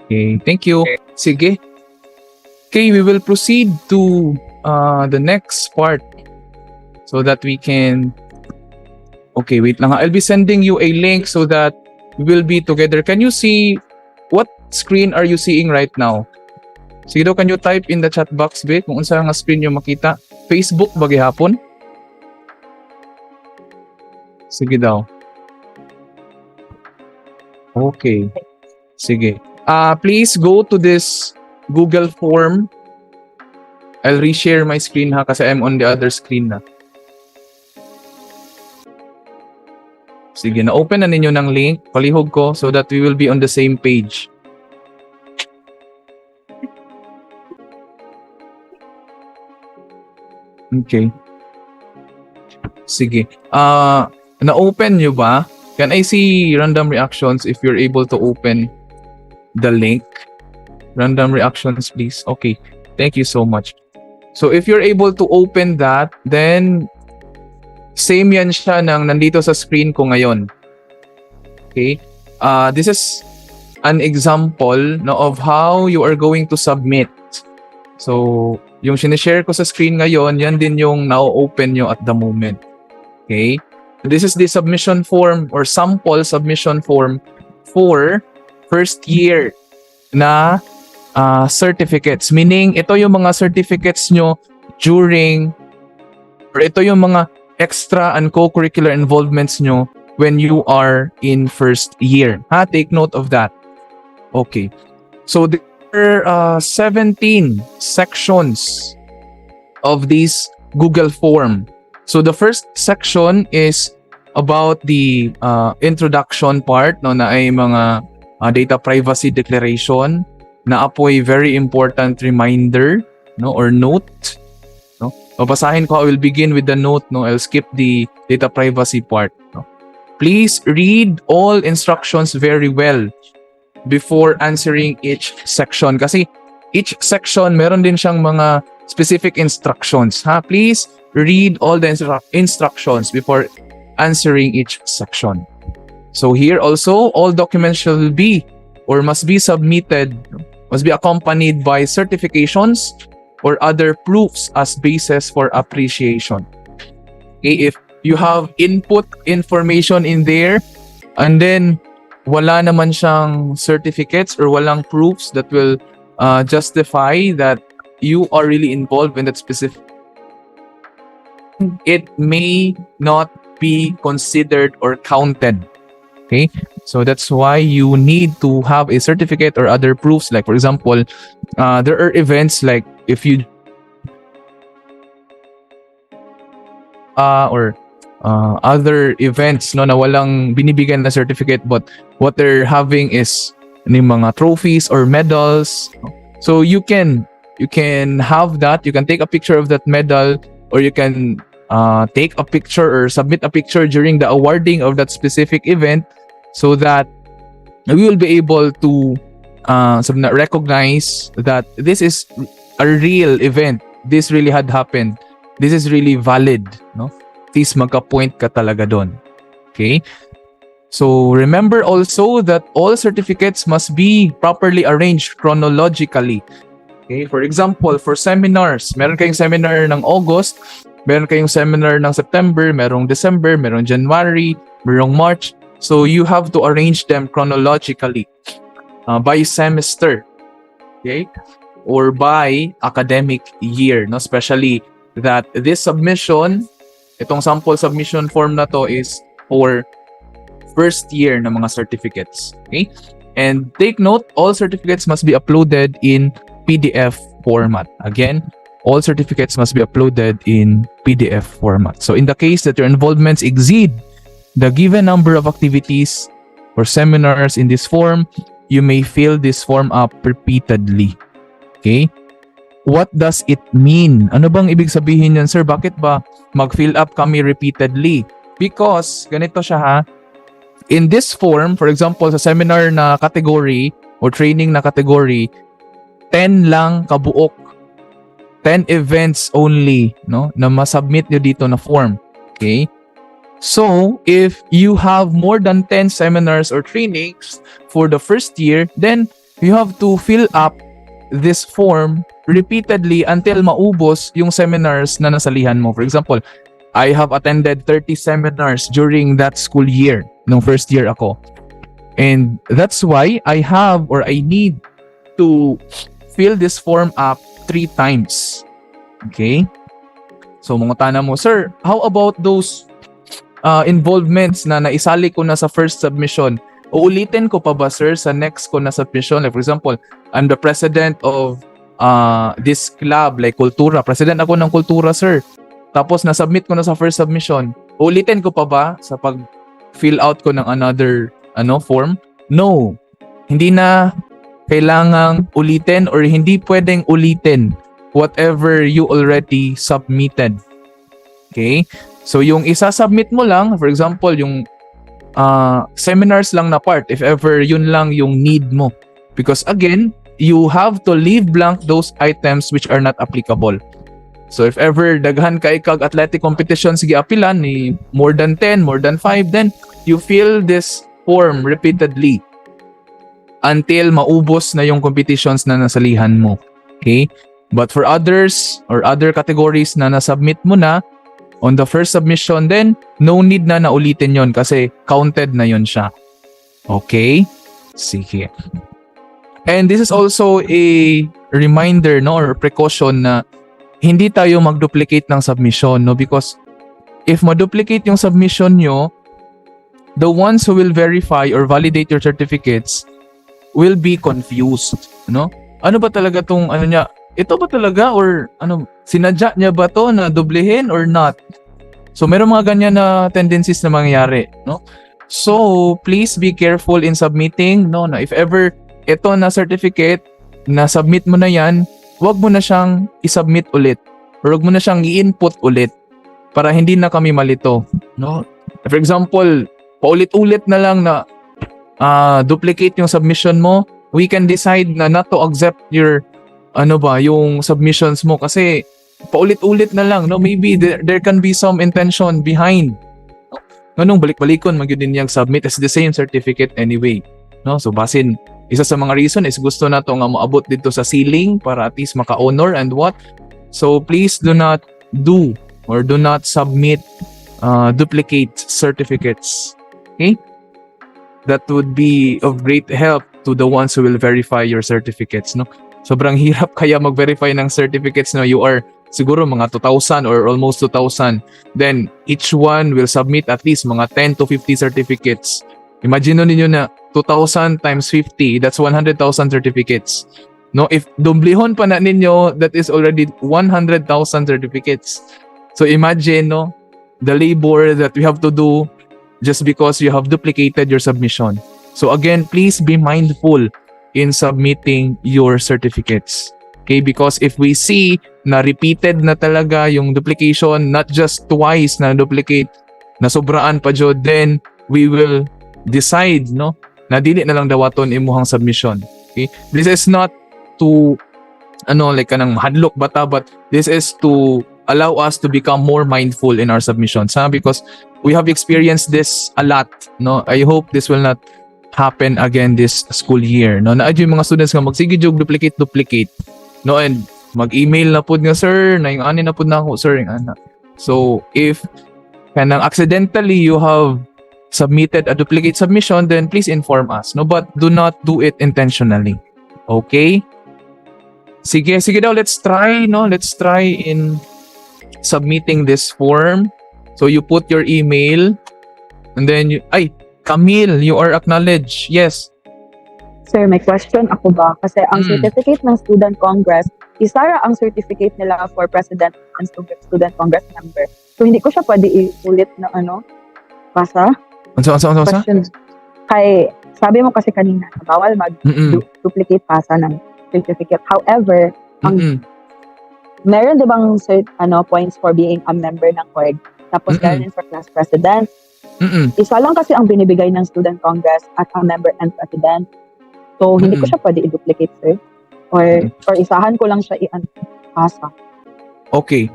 Okay, thank you. Sige. Okay, we will proceed to the next part so that we can... Okay, wait lang. I'll be sending you a link so that we will be together. Can you see... What screen are you seeing right now? Sige daw, can you type in the chat box, be? Kung unsa nga screen yung makita. Facebook ba gihapon? Sige daw. Okay. Sige. Please go to this Google form. I'll reshare my screen ha kasi I'm on the other screen na. Sige, na-open na ninyo ng link. Palihog ko so that we will be on the same page. Okay. Sige. Na-open nyo ba? Can I see random reactions if you're able to open the link? Random reactions, please. Okay. Thank you so much. So if you're able to open that, then same yan siya ng nandito sa screen ko ngayon. Okay? This is an example no, of how you are going to submit. So, yung sinishare ko sa screen ngayon, yan din yung now-open nyo at the moment. Okay? This is the submission form or sample submission form for first year na certificates. Meaning, ito yung mga certificates nyo during or ito yung mga extra and co-curricular involvements nyo when you are in first year. Take note of that. Okay. So, there are 17 sections of this Google form. So, the first section is about the introduction part, no, na ay mga data privacy declaration, na apoy very important reminder, no, or note. No? Babasahin ko, I will begin with the note, no, I'll skip the data privacy part. No? please read all instructions very well before answering each section. Kasi each section, meron din siyang mga specific instructions. Please read all the instructions before answering each section. So here also, all documents shall be or must be submitted, must be accompanied by certifications or other proofs as basis for appreciation. Okay, if you have input information in there and then wala naman siyang certificates or walang proofs that will justify that you are really involved in that specific, it may not be considered or counted. Okay, so that's why you need to have a certificate or other proofs. Like for example, there are events like if you or other events no na walang binibigyan na certificate, but what they're having is yung mga trophies or medals. So you can have that. You can take a picture of that medal, or you can take a picture or submit a picture during the awarding of that specific event, so that we will be able to recognize that this is a real event. This really had happened. This is really valid, no? Please magka-point ka talaga doon. Okay? So remember also that all certificates must be properly arranged chronologically. Okay? For example, for seminars, meron kayong seminar ng August, meron kayong seminar ng September, merong December, merong January, merong March. So you have to arrange them chronologically by semester. Okay? Or by academic year, no? Especially that this submission, itong sample submission form na to is for first year ng mga certificates. Okay? And take note, all certificates must be uploaded in PDF format. Again, all certificates must be uploaded in PDF format. So in the case that your involvements exceed the given number of activities or seminars in this form, you may fill this form up repeatedly. Okay? What does it mean? Ano bang ibig sabihin yan, sir? Bakit ba mag-fill up kami repeatedly? Because, ganito siya ha, in this form, for example, sa seminar na category or training na category, 10 lang kabuok. 10 events only, no, na masubmit nyo dito na form. Okay? So, if you have more than 10 seminars or trainings for the first year, then you have to fill up this form repeatedly until maubos yung seminars na nasalihan mo. For example, I have attended 30 seminars during that school year, nung first year ako. And that's why I have or I need to fill this form up 3 times. Okay? So, mga tana mo, sir, how about those involvements na naisali ko na sa first submission? Uulitin ko pa ba, sir, sa next ko na submission? Like, for example, I'm the president of this club, like Kultura. President ako ng Kultura, sir. Tapos, nasubmit ko na sa first submission. Uulitin ko pa ba sa pag-fill out ko ng another form? No. Hindi na kailangang ulitin or hindi pwedeng ulitin whatever you already submitted. Okay? So, yung isa-submit mo lang, for example, yung seminars lang na part, if ever yun lang yung need mo. Because again, you have to leave blank those items which are not applicable. So if ever daghan kay kag athletic competition sige apilan ni more than 10, more than 5, then you fill this form repeatedly until maubos na yung competitions na nasalihan mo. Okay? But for others or other categories na nasubmit mo na on the first submission, then no need na naulitin yon kasi counted na yon siya. Okay? Sige. And this is also a reminder, no, or precaution na hindi tayo mag-duplicate ng submission, no, because if ma-duplicate yung submission nyo, the ones who will verify or validate your certificates will be confused, no? Ano ba talaga tong niya? Ito ba talaga or sinadya niya ba to na dublehin or not? So meron mga ganyan na tendencies na mangyayari, no? So please be careful in submitting, no, na if ever ito na certificate na submit mo na yan, wag mo na siyang i-submit ulit or wag mo na siyang i-input ulit para hindi na kami malito, no? For example, paulit-ulit na lang na duplicate yung submission mo, we can decide na not to accept your yung submissions mo kasi paulit-ulit na lang, no? Maybe there can be some intention behind. Nganong balik-balikon magyud din yang submit as the same certificate anyway, no? So basin isa sa mga reason is gusto na to nga moabot dito sa ceiling para at least maka-honor and what. So please do not submit duplicate certificates. Okay? That would be of great help to the ones who will verify your certificates, no? Sobrang hirap kaya mag-verify ng certificates, no? You are siguro mga 2,000 or almost 2,000. Then each one will submit at least mga 10 to 50 certificates. Imagine ninyo na 2,000 times 50, that's 100,000 certificates. No, if dublihon pa na ninyo, that is already 100,000 certificates. So imagine, no, the labor that we have to do just because you have duplicated your submission. So again, please be mindful in submitting your certificates. Okay, because if we see na repeated na talaga yung duplication, not just twice na duplicate, na sobraan pa jud, then we will decide, no, na dili na lang dawaton imuhang submission. Okay, this is not to like kanang mahadlok bata, but this is to allow us to become more mindful in our submissions, because we have experienced this a lot, no? I hope this will not happen again this school year, no? Na yung mga students nga magsige jog duplicate, no, and mag-email na pud nga, sir, na yung ani na pud na ako, sir, yung ana. So if kanang accidentally you have submitted a duplicate submission, then please inform us, no, but do not do it intentionally. Okay? Sige daw, let's try in submitting this form. So you put your email and then Camille, you are acknowledged. Yes. Sir, may question ako ba? Kasi ang certificate ng Student Congress, isara ang certificate nila for President and Student Congress member. So hindi ko siya pwede iulit na pasa. Unsa? Question. Kay, sabi mo kasi kanina, bawal mag-duplicate pasa ng certificate. However, meron di bang points for being a member ng CORG? Tapos meron for class president. Isa lang kasi ang binibigay ng Student Congress at ang member and president. So, hindi ko siya pwede i-duplicate, sir. Or isahan ko lang siya i-pasa. Okay.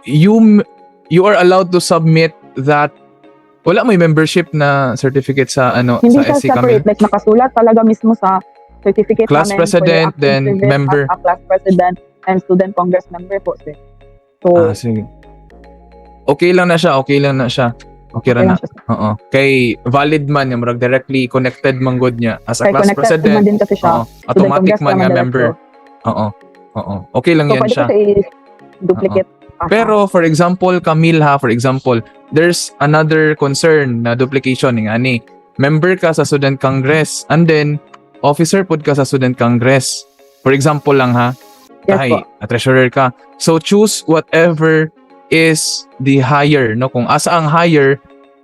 You are allowed to submit that. Wala may membership na certificate sa Hindi sa siya SC separate. Camille? Like, nakasulat talaga mismo sa certificate Class namin president, for the then active service member. as a class president and Student Congress member po, sir. So, Sige. Okay lang na siya. Okay ra na. lang siya, sir. Oo. Kay valid man yung murag directly connected man good niya as a Kaya class connected president. naman din kasi siya. Automatic Congress man nga naman member. diretso. Oo. Okay lang So, yan pwede siya. ko siya i-duplicate. pasa. Pero for example, Camille for example, there's another concern na duplication nga ni. Member ka sa Student Congress and then officer pud ka sa Student Congress. For example lang Yes Ay, po. treasurer ka. So choose whatever is the higher, no? Kung asa ang higher,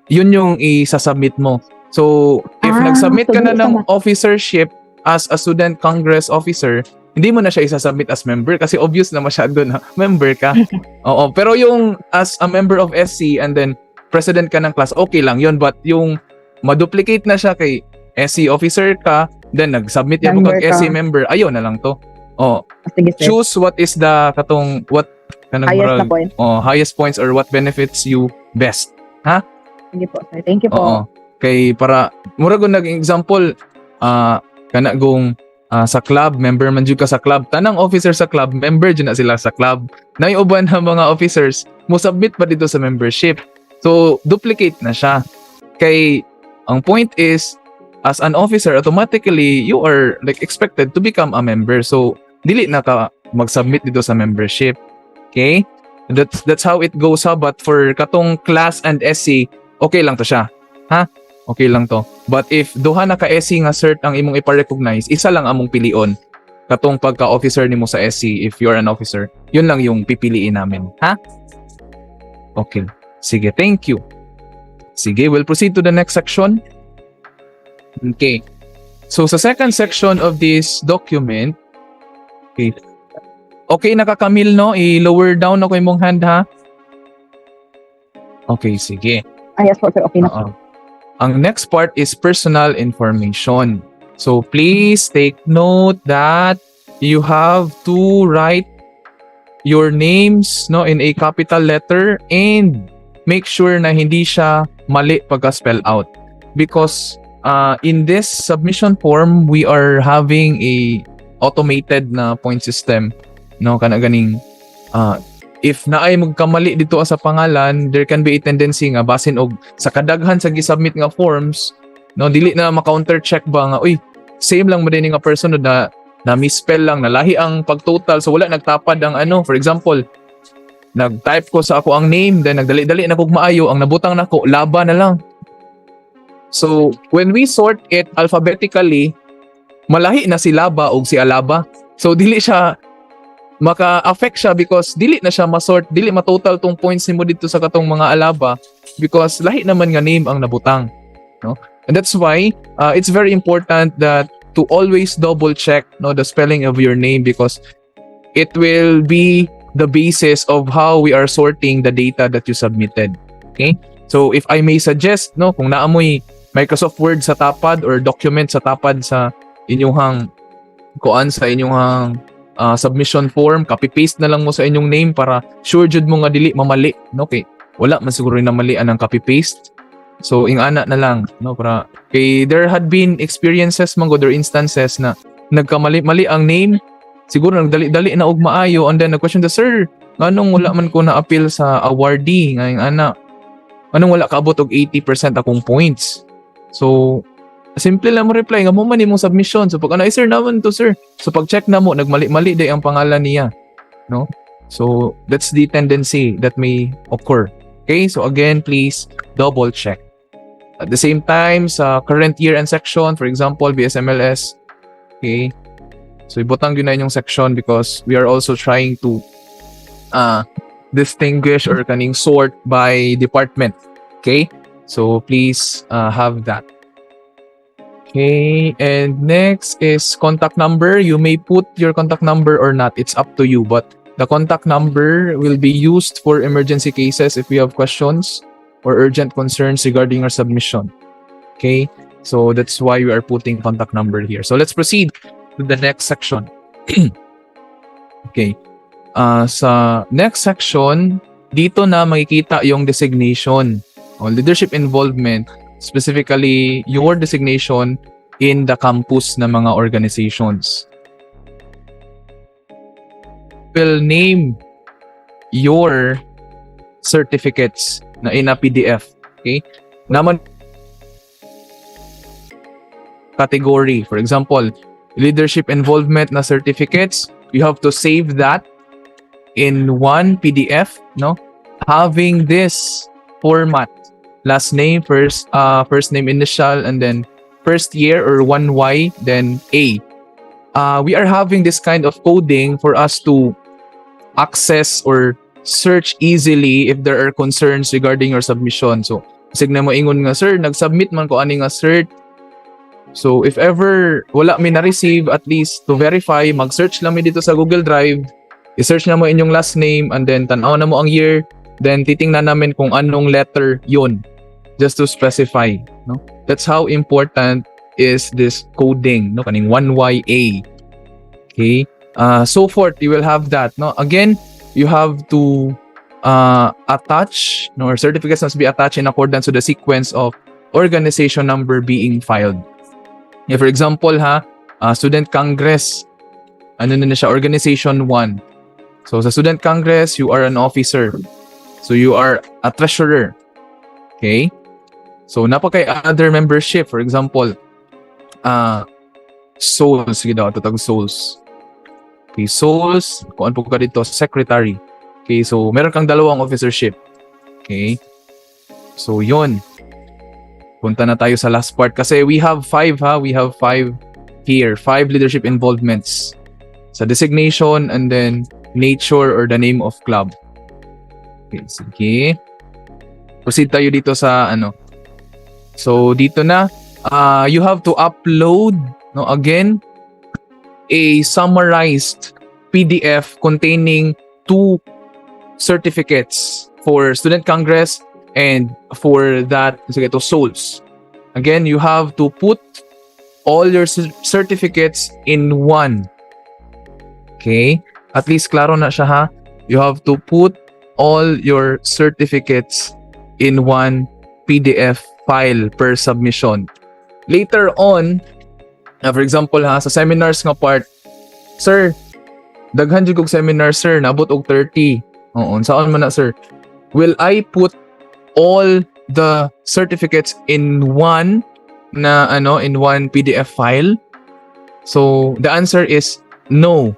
yun yung i-submit mo. So, if nag-submit ka so na di ng isa na. officership as a Student Congress officer, hindi mo na siya i-submit as member kasi obvious na masyado na member ka. Oo, pero yung as a member of SC and then president ka ng class, okay lang yun. But yung maduplicate na siya kay SC officer ka, then nag-submit yan Member kag SC ka. member, ayaw na lang to. Oh, Sige, sir. choose what is the Highest na point. highest points or what benefits you best. Sige po, sir. Thank you po. Oo. Kay para mura gud naging example kana gong sa club, member man jud ka sa club. Tanang officer sa club, member jud na sila sa club. Na yung uban ng mga officers mo submit pa dito sa membership. So duplicate na siya. Kay ang point is as an officer automatically you are like expected to become a member. So dili na ka mag-submit dito sa membership. Okay? That's how it goes but for katong class and SC, okay lang to siya. Okay lang to. But if duha na ka SC nga cert ang imong ipa-recognize, isa lang among pilion. Katong pagka-officer nimo sa SC if you're an officer. Yun lang yung pipiliin namin. Okay. Sige, thank you. Sige, we'll proceed to the next section. Okay. So sa second section of this document, okay nakakamil no? I-lower down ako imong hand Okay, sige. Yes po, sir. Okay na. Ang next part is personal information. So please take note that you have to write your names no in a capital letter and make sure na hindi siya mali pagka-spell out. Because in this submission form, we are having a automated na point system. No, kana ganing if naay magkamali dito sa pangalan, there can be a tendency nga basin og sa kadaghan sa gi-submit nga forms, no, dili na ma-counter check ba nga uy, same lang mo din nga person na misspell lang, nalahi ang pagtotal, so wala nagtapad ang ano. For example, nag-type ko sa ako ang name, then nagdali-dali na kog maayo, ang nabutang nako Laba na lang. So when we sort it alphabetically, malahi na si Laba o si Alaba. So dili siya maka-affect siya because dili na siya masort, dili matotal tong points nimo dito sa katong mga Alaba because lahi naman nga name ang nabutang, no? And that's why it's very important that to always double check no the spelling of your name because it will be the basis of how we are sorting the data that you submitted. Okay? So if I may suggest no kung naamoy Microsoft Word sa tapad or document sa tapad sa inyong sa inyong submission form, copy-paste na lang mo sa inyong name para sure jud mo nga dili mamali, no? Okay, wala man siguro na mali ang copy-paste. So ingana na lang, no, para kay there had been experiences man or instances na nagkamali-mali ang name, siguro nagdali-dali na og maayo and then nag-question the sir, nganong wala man ko na-appeal sa awardee nga ingana, anong wala kaabot og 80% akong points. So simple lang mo reply nga mo man imong submission. So pag sir naman to sir. So pag check na mo nagmali-mali day ang pangalan niya, no? So that's the tendency that may occur. Okay? So again, please double check. At the same time sa current year and section, for example, BSMLS. Okay? So ibutang yun na yung section because we are also trying to distinguish or kaning sort by department. Okay? So please have that. Okay, and next is contact number. You may put your contact number or not. It's up to you. But the contact number will be used for emergency cases if you have questions or urgent concerns regarding your submission. Okay, so that's why we are putting contact number here. So let's proceed to the next section. Okay, sa next section, dito na makikita yung designation o leadership involvement, specifically your designation in the campus na mga organizations. Will name your certificates na in a PDF. Okay? Naman category. For example, leadership involvement na certificates, you have to save that in one PDF, no? Having this format. Last name, first name initial, and then first year or 1Y, then A. We are having this kind of coding for us to access or search easily if there are concerns regarding your submission. So, signa mo ingon nga, sir, nag-submit man ko ani nga cert. So, if ever wala mi na-receive, at least to verify, mag-search lang mi dito sa Google Drive, i-search na mo inyong last name, and then tanaw na mo ang year, then titingnan namin kung anong letter yun. Just to specify, no? That's how important is this coding, no? Kaning 1YA. Okay? So forth, you will have that, no? Again, you have to attach, no, or certificates must be attached in accordance to the sequence of organization number being filed. Yeah, for example, Student Congress, ano na siya, Organization 1. So, sa Student Congress, you are an officer. So, you are a treasurer. Okay? So, napakay other membership. For example, souls. Sige daw, tatag souls. Okay, souls. Kung ano po ka dito, secretary. Okay, so, meron kang dalawang officership. Okay? So, yun. Punta na tayo sa last part. Kasi we have 5, We have 5 here. 5 leadership involvements. Sa designation and then nature or the name of club. Okay, sige. Proceed tayo dito sa ano. So dito na, you have to upload, no, again, a summarized PDF containing 2 certificates for Student Congress and for that, sige, to souls. Again, you have to put all your certificates in one. Okay? At least klaro na siya ha. You have to put all your certificates in one PDF file per submission. Later on, for example ha, sa seminars nga part, sir, daghan jud kog seminar sir, nabot og 30. Oo, saan man na sir? Will I put all the certificates in one in one PDF file? So the answer is no.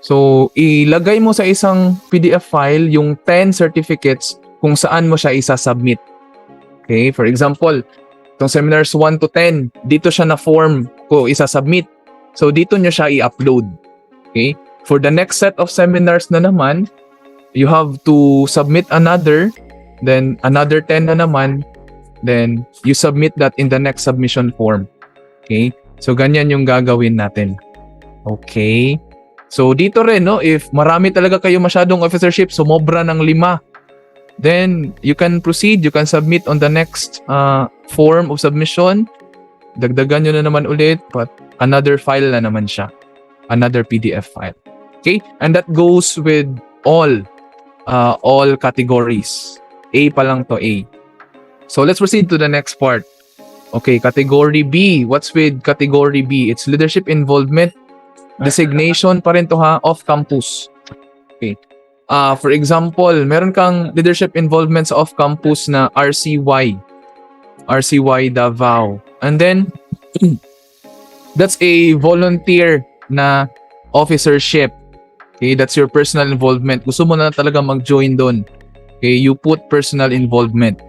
So ilagay mo sa isang PDF file yung 10 certificates kung saan mo siya isa-submit. Okay, for example, itong seminars 1 to 10, dito siya na form ko isa-submit. So dito nyo siya i-upload. Okay? For the next set of seminars na naman, you have to submit another, then another 10 na naman, then you submit that in the next submission form. Okay? So ganyan yung gagawin natin. Okay? So dito rin, no, if marami talaga kayo masyadong officership, sumobra ng 5, then you can proceed, you can submit on the next form of submission. Dagdagan nyo na naman ulit, but another file na naman siya. Another PDF file. Okay? And that goes with all categories. A pa lang to, A. So let's proceed to the next part. Okay, category B. What's with category B? It's leadership involvement. Designation pa rin to ha, off campus. Okay. For example, meron kang leadership involvement sa off campus na RCY Davao. And then that's a volunteer na officership. Okay, that's your personal involvement. Gusto mo na talaga mag-join doon. Okay, you put personal involvement.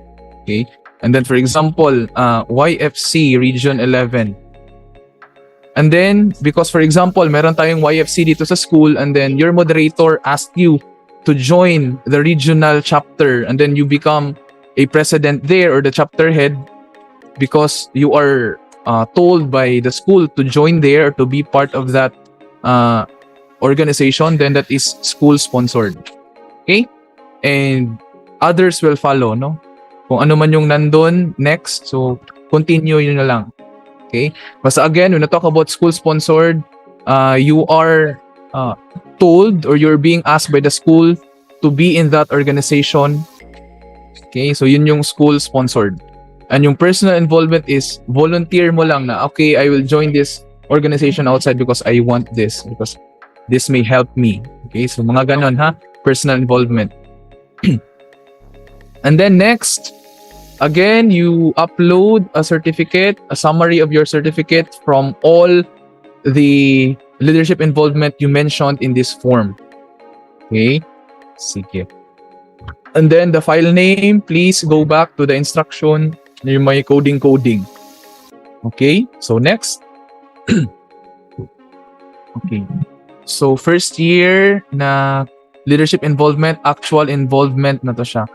Okay? And then for example, YFC Region 11. And then, because for example, meron tayong YFC dito sa school and then your moderator asked you to join the regional chapter and then you become a president there or the chapter head because you are told by the school to join there, to be part of that organization, then that is school sponsored. Okay? And others will follow, no? Kung ano man yung nandun next, so continue yun na lang. Okay? Basta again, when I talk about school sponsored, you are told or you're being asked by the school to be in that organization. Okay? So yun yung school sponsored. And yung personal involvement is volunteer mo lang na, okay, I will join this organization outside because I want this, because this may help me. Okay? So mga ganon ha, personal involvement. And then next, again, you upload a certificate, a summary of your certificate from all the leadership involvement you mentioned in this form. Okay? Sige. And then the file name, please go back to the instruction. Yung may coding. Okay? So next. Okay. So first year na leadership involvement, actual involvement na to siya.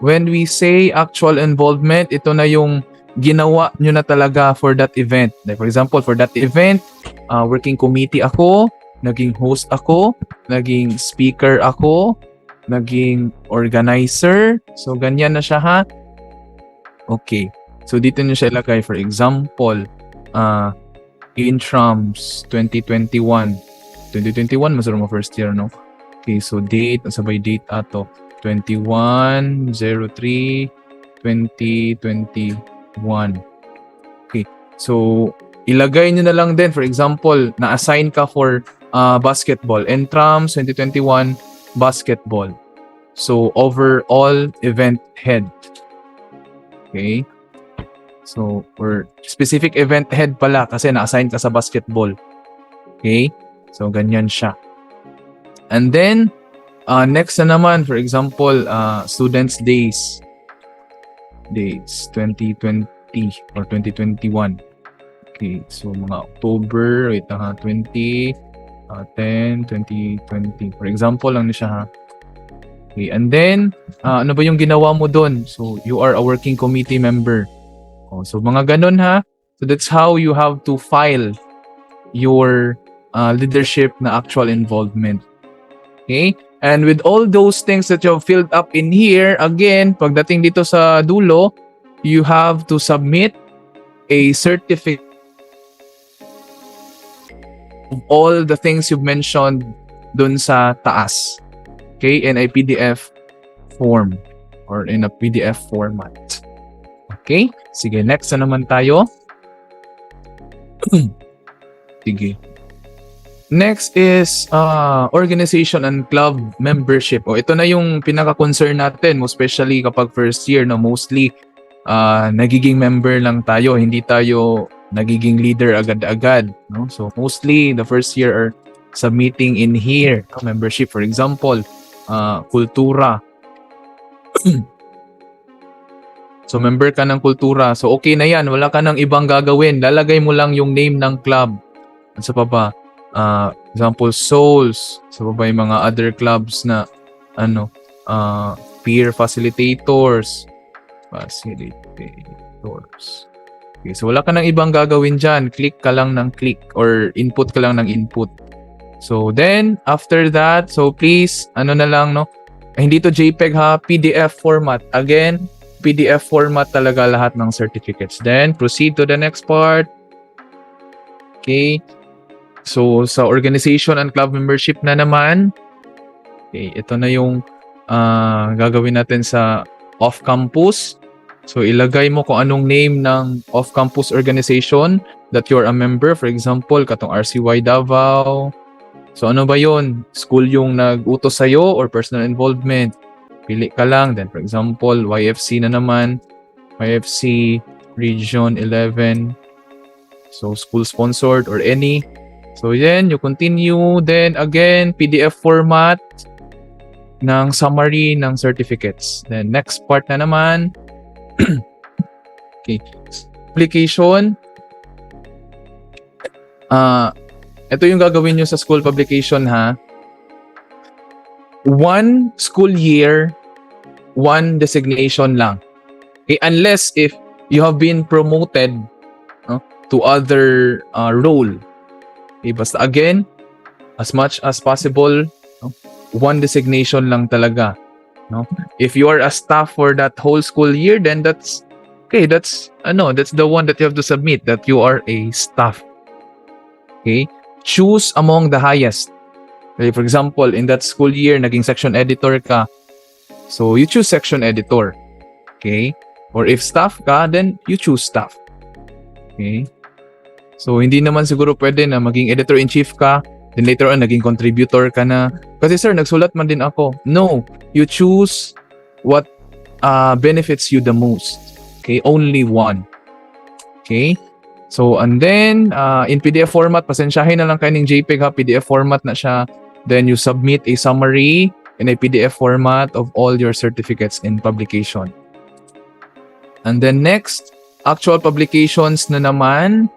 When we say actual involvement, ito na yung ginawa nyo na talaga for that event. Like for example, for that event, working committee ako, naging host ako, naging speaker ako, naging organizer. So ganyan na siya ha. Okay. So dito nyo siya ilagay. For example, intrams 2021. 2021, masarap mo first year, no? Okay, so date, sabay date ato. 21/03/2021. Okay. So ilagay niyo na lang din, for example, na-assign ka for basketball. Entrams 2021 basketball. So overall event head. Okay. So or specific event head pala kasi na-assign ka sa basketball. Okay. So ganyan siya. And then next na naman, for example, Students' Days 2020 or 2021. Okay, so mga October, 20, 10, 2020. For example lang na siya ha. Okay, and then, ano ba yung ginawa mo doon? So, you are a working committee member. Oh, so, mga ganun ha. So, that's how you have to file your leadership na actual involvement. Okay? And with all those things that you have filled up in here, again, pagdating dito sa dulo, you have to submit a certificate of all the things you've mentioned dun sa taas. Okay, in a PDF form or in a PDF format. Okay, sige, next na naman tayo. Sige. Next is organization and club membership. Ito na yung pinaka-concern natin, most especially kapag first year, no, mostly nagiging member lang tayo, hindi tayo nagiging leader agad-agad, no? So mostly the first year are submitting in here, no? Membership, for example, kultura. So member ka ng kultura. So okay na yan, wala ka nang ibang gagawin. Lalagay mo lang yung name ng club. At sa baba, example, Souls. Sa baba yung mga other clubs na peer facilitators. Okay, so wala ka nang ibang gagawin dyan. Click ka lang ng click or input ka lang ng input. So then, after that, so please, na lang, no? Hindi to JPEG ha, PDF format. Again, PDF format talaga lahat ng certificates. Then, proceed to the next part. Okay. So, sa organization and club membership na naman. Okay, ito na yung gagawin natin sa off-campus. So, ilagay mo kung anong name ng off-campus organization that you're a member. For example, katong RCY Davao. So, ano ba yun? School yung nag-utos sa'yo or personal involvement? Pili ka lang. Then, for example, YFC na naman. YFC Region 11. So, school-sponsored or any. So, then, you continue. Then, again, PDF format ng summary ng certificates. Then, next part na naman. Okay. Application. Ito yung gagawin nyo sa school publication, ha? 1 school year, 1 designation lang. Okay, unless if you have been promoted to other role. Okay, basta again, as much as possible, 1 designation lang talaga. No? If you are a staff for that whole school year, then that's okay. That's the one that you have to submit that you are a staff. Okay, choose among the highest. Okay, for example, in that school year, naging section editor ka. So, you choose section editor. Okay? Or if staff ka, then you choose staff. Okay? So, hindi naman siguro pwede na maging editor-in-chief ka, then later on, naging contributor ka na. Kasi sir, nagsulat man din ako. No. You choose what benefits you the most. Okay? Only one. Okay? So, and then, in PDF format, pasensyahin na lang kayo ng JPEG ha, PDF format na siya. Then, you submit a summary in a PDF format of all your certificates in publication. And then, next, actual publications na naman.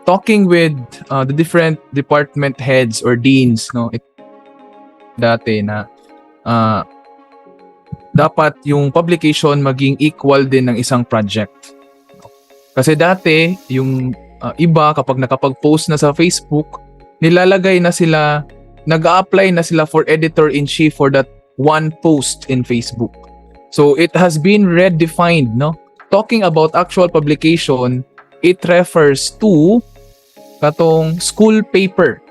Talking with the different department heads or deans, no? Dati na dapat yung publication maging equal din ng isang project. Kasi dati, yung iba kapag nakapag-post na sa Facebook, nilalagay na sila, nag-a-apply na sila for editor-in-chief for that one post in Facebook. So, it has been redefined, no? Talking about actual publication, it refers to katong school paper.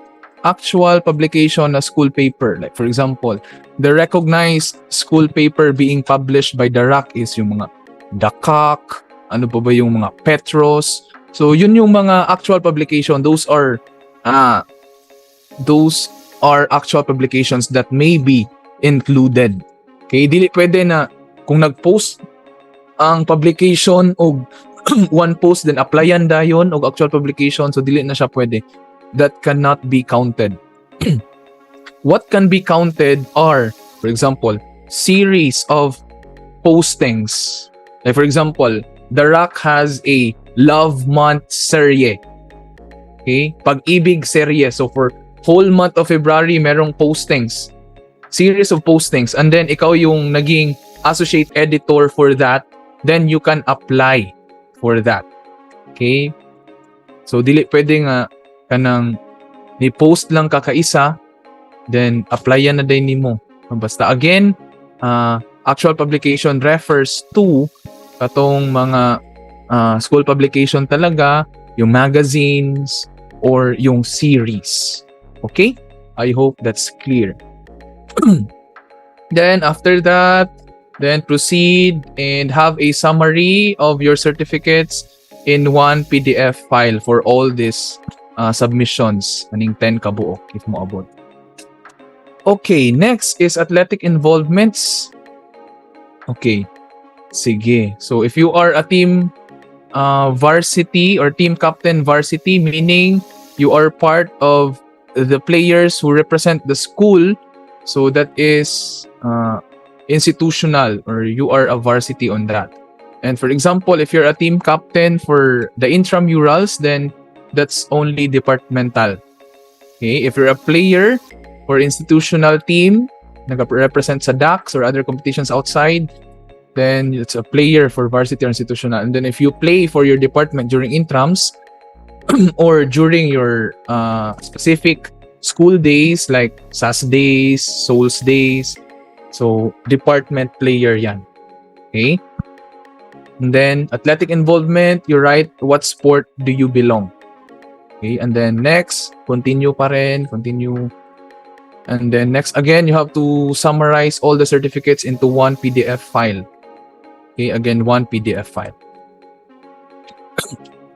Actual publication na school paper. Like, for example, the recognized school paper being published by the RAC is yung mga DACAC, ano pa ba yung mga Petros. So, yun yung mga actual publication. Those are actual publications that may be included. Okay, dili pwede na kung nag-post ang publication o one post then applyan dayon og actual publication, so dili na siya pwede. That cannot be counted. What can be counted are, for example, series of postings. Like for example, the RAC has a Love Month serye. Okay? Pag-ibig serye. So for whole month of February, merong postings. Series of postings. And then ikaw yung naging associate editor for that, then you can apply for that. Okay? So dili pwede nga kanang ni-post lang kakaisa, then applyan na din nimo. Basta again, actual publication refers to katong mga school publication talaga, yung magazines, or yung series. Okay? I hope that's clear. Then after that, then proceed and have a summary of your certificates in one PDF file for all these submissions. Aning 10 kabuok if moabot. Okay, next is athletic involvements. Okay. Sige. So if you are a team varsity or team captain varsity, meaning you are part of the players who represent the school, so that is institutional, or you are a varsity on that. And for example, if you're a team captain for the intramurals, then that's only departmental. Okay, if you're a player for institutional team, nag-represent sa DAX or other competitions outside, then it's a player for varsity or institutional. And then if you play for your department during intrams or during your specific school days like SAS days, Souls days, so department player yan. Okay? And then athletic involvement, you write what sport do you belong. Okay? And then next, continue pa rin, continue. And then next, again, you have to summarize all the certificates into one PDF file. Okay, again, one PDF file.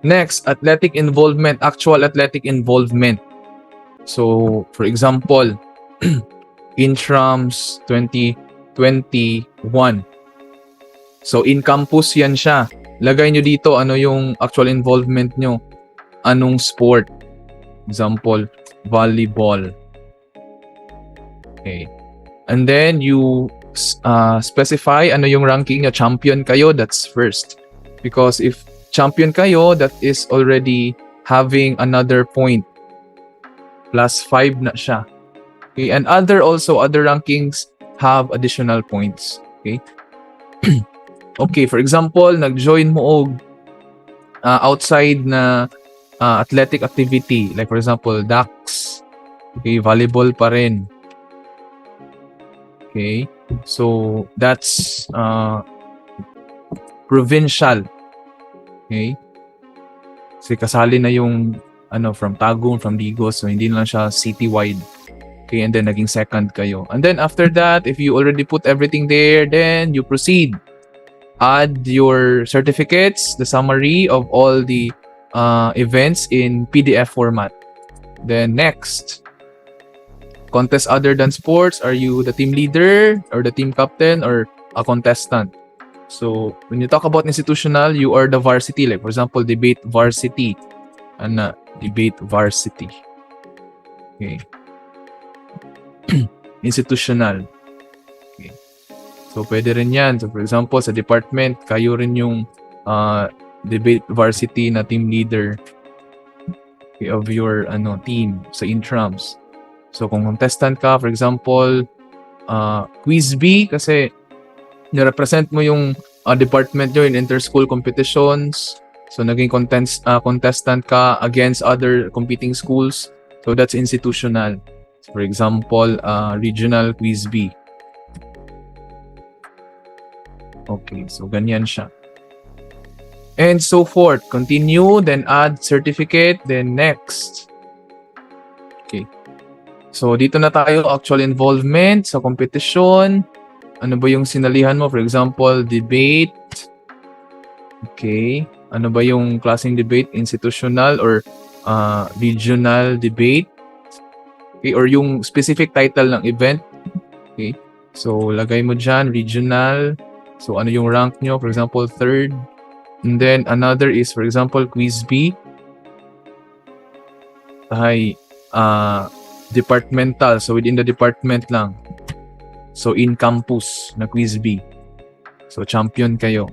Next, athletic involvement, actual athletic involvement. So, for example, intrams 2021. So, in campus yan siya. Lagay nyo dito ano yung actual involvement nyo. Anong sport? Example, volleyball. Okay. And then you specify ano yung ranking nyo. Champion kayo, that's first. Because if champion kayo, that is already having another point. Plus 5 na siya. Okay. And other rankings have additional points. Okay. Okay, for example, nag-join mo og outside na athletic activity. Like for example, DAX. Okay, volleyball pa rin. Okay, so that's provincial. Okay, kasi kasali na yung from Tagum, from Digos, so hindi na lang siya citywide. Okay, and then naging second kayo. And then after that, if you already put everything there, then you proceed. Add your certificates, the summary of all the events in PDF format. Then next, contest other than sports. Are you the team leader or the team captain or a contestant? So when you talk about institutional, you are the varsity. Like for example, debate varsity. Debate varsity. Okay. Institutional. Okay. So pwede rin yan. So for example, sa department, kayo rin yung debate varsity na team leader of your team sa intrams. So kung contestant ka, for example, quiz B, kasi nirepresent mo yung department nyo in inter-school competitions. So naging contestant ka against other competing schools. So that's institutional. So, for example, regional quiz B. Okay, so ganyan siya. And so forth. Continue, then add certificate, then next. Okay. So, dito na tayo, actual involvement sa competition. Ano ba yung sinalihan mo? For example, debate. Okay. Ano ba yung klaseng debate? Institutional or regional debate? Okay. Or yung specific title ng event. Okay. So, lagay mo dyan, regional. So, ano yung rank nyo? For example, third. And then, another is, for example, quiz B. Ay, departmental. So, within the department lang. So, in campus na quiz B. So, champion kayo.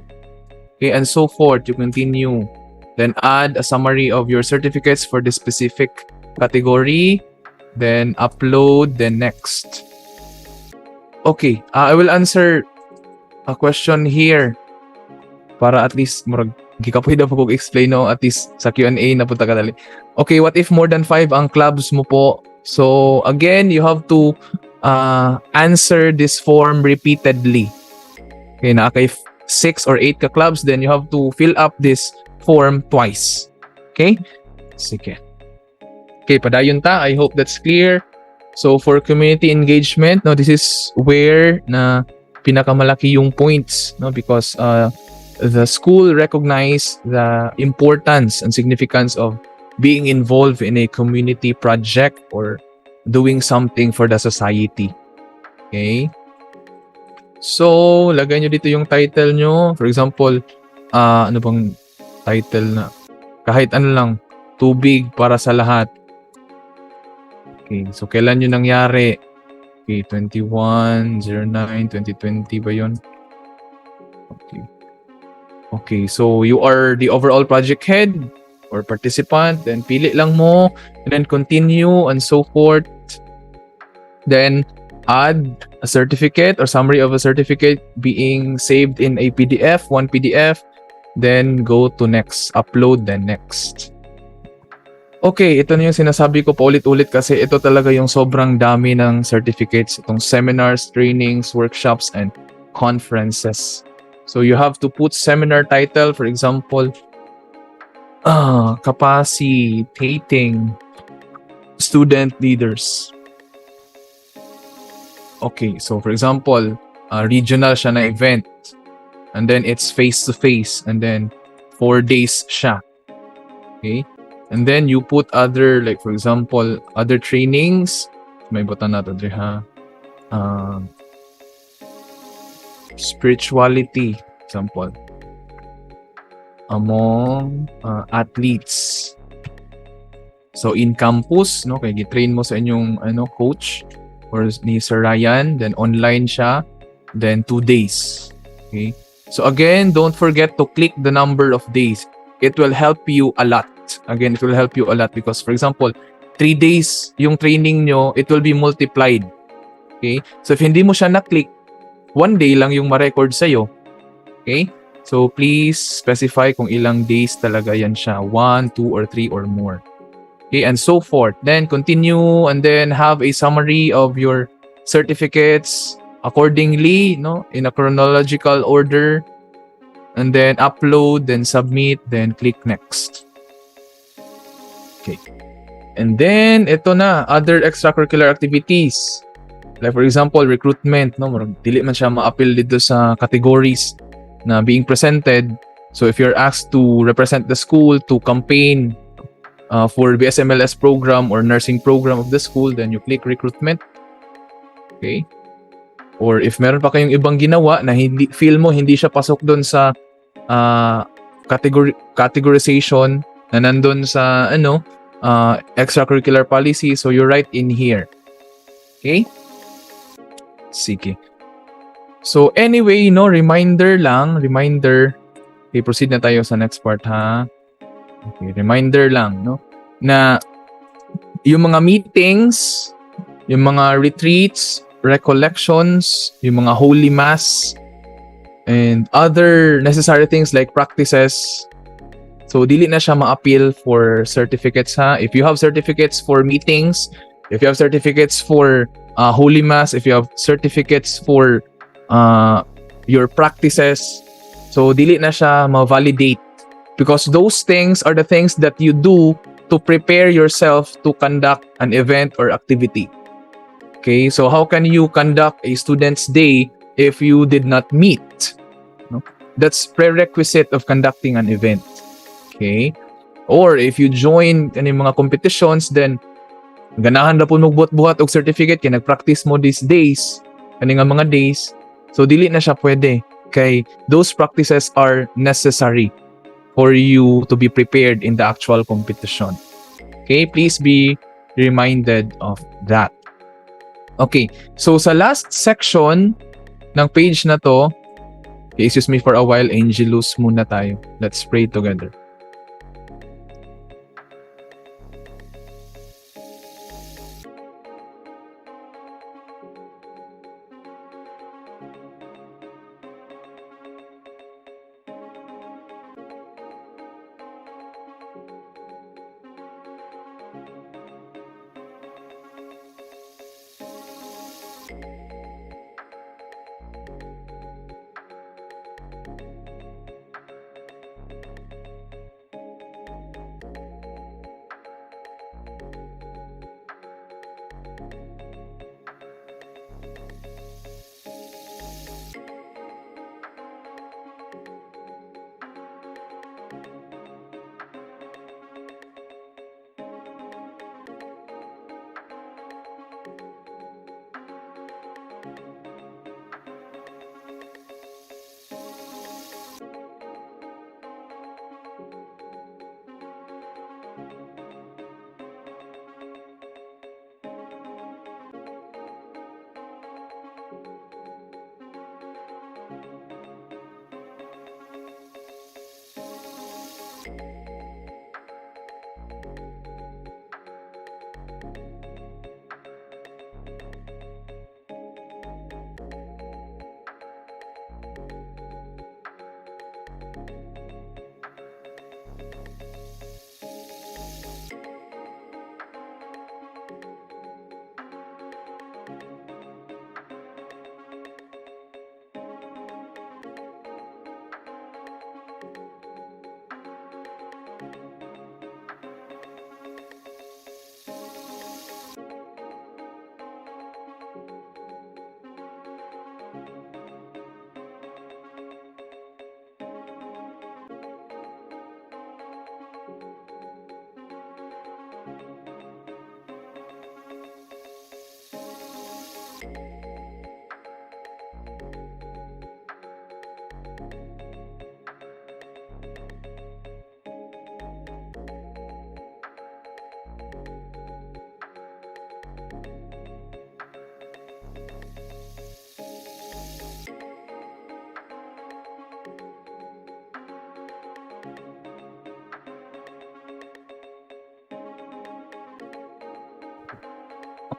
Okay, and so forth. You continue. Then, add a summary of your certificates for the specific category. Then, upload. Then, next. Okay, I will answer a question here. Para at least, gikapoy daw po kong explain, no? At least sa Q&A na punta ka dali. Okay, what if more than 5 ang clubs mo po? So, again, you have to answer this form repeatedly. Okay, na kay 6 or 8 ka-clubs, then you have to fill up this form twice. Okay? Sige. Okay, padayon ta. I hope that's clear. So for community engagement, no, this is where na pinakamalaki yung points, no, because the school recognize the importance and significance of being involved in a community project or doing something for the society. Okay? So, lagay nyo dito yung title nyo. For example, ano bang title na? Kahit ano lang, tubig para sa lahat. Okay, so kailan yun nangyari? Okay, 21/09/2020 ba yun? Okay. Okay, so you are the overall project head or participant, then pili lang mo, and then continue and so forth. Then add a certificate or summary of a certificate being saved in a PDF, one PDF, then go to next, upload, then next. Okay, ito na yung sinasabi ko paulit-ulit kasi ito talaga yung sobrang dami ng certificates, itong seminars, trainings, workshops, and conferences. So you have to put seminar title, for example, capacitating student leaders. Okay, so for example, regional siya na event, and then it's face-to-face, and then 4 days siya. Okay? And then you put other, like for example, other trainings. May button na to, ha? Spirituality, example. Among athletes. So in campus, no, kaya gitrain mo sa inyong coach or ni Sir Ryan, then online siya, then 2 days. Okay? So again, don't forget to click the number of days. It will help you a lot. Again, it will help you a lot because, for example, 3 days yung training nyo, it will be multiplied. Okay? So if hindi mo siya na-click, 1 day lang yung ma-record sa'yo. Okay? So please specify kung ilang days talaga yan siya. 1, 2, or 3 or more. Okay? And so forth. Then continue and then have a summary of your certificates accordingly, no, in a chronological order. And then upload, then submit, then click next. Okay. And then, ito na, other extracurricular activities. Like for example, recruitment, no? Dili man siya ma-appeal dito sa categories na being presented. So if you're asked to represent the school to campaign for BSMLS program or nursing program of the school, then you click recruitment. Okay? Or if meron pa kayong ibang ginawa na feel mo hindi siya pasok doon sa categorization na nandun sa extracurricular policy, so you write in here. Okay? Sige. So anyway, reminder. Okay, proceed na tayo sa next part, ha? Okay, reminder lang, no? Na yung mga meetings, yung mga retreats, recollections, yung mga holy mass, and other necessary things like practices. So, dili na siya ma-appeal for certificates, ha? If you have certificates for meetings, if you have certificates for Holy Mass, if you have certificates for your practices, so dili na siya ma-validate. Because those things are the things that you do to prepare yourself to conduct an event or activity. Okay, so how can you conduct a student's day if you did not meet? No? That's prerequisite of conducting an event. Okay? Or if you join kaning mga competitions, then ganahan na po magbuhat-buhat og certificate kay nag-practice mo these days, kaning mga days. So dili na siya pwede kay those practices are necessary for you to be prepared in the actual competition. Okay? Please be reminded of that. Okay. So sa last section ng page na to, okay, excuse me for a while, Angelus muna tayo. Let's pray together.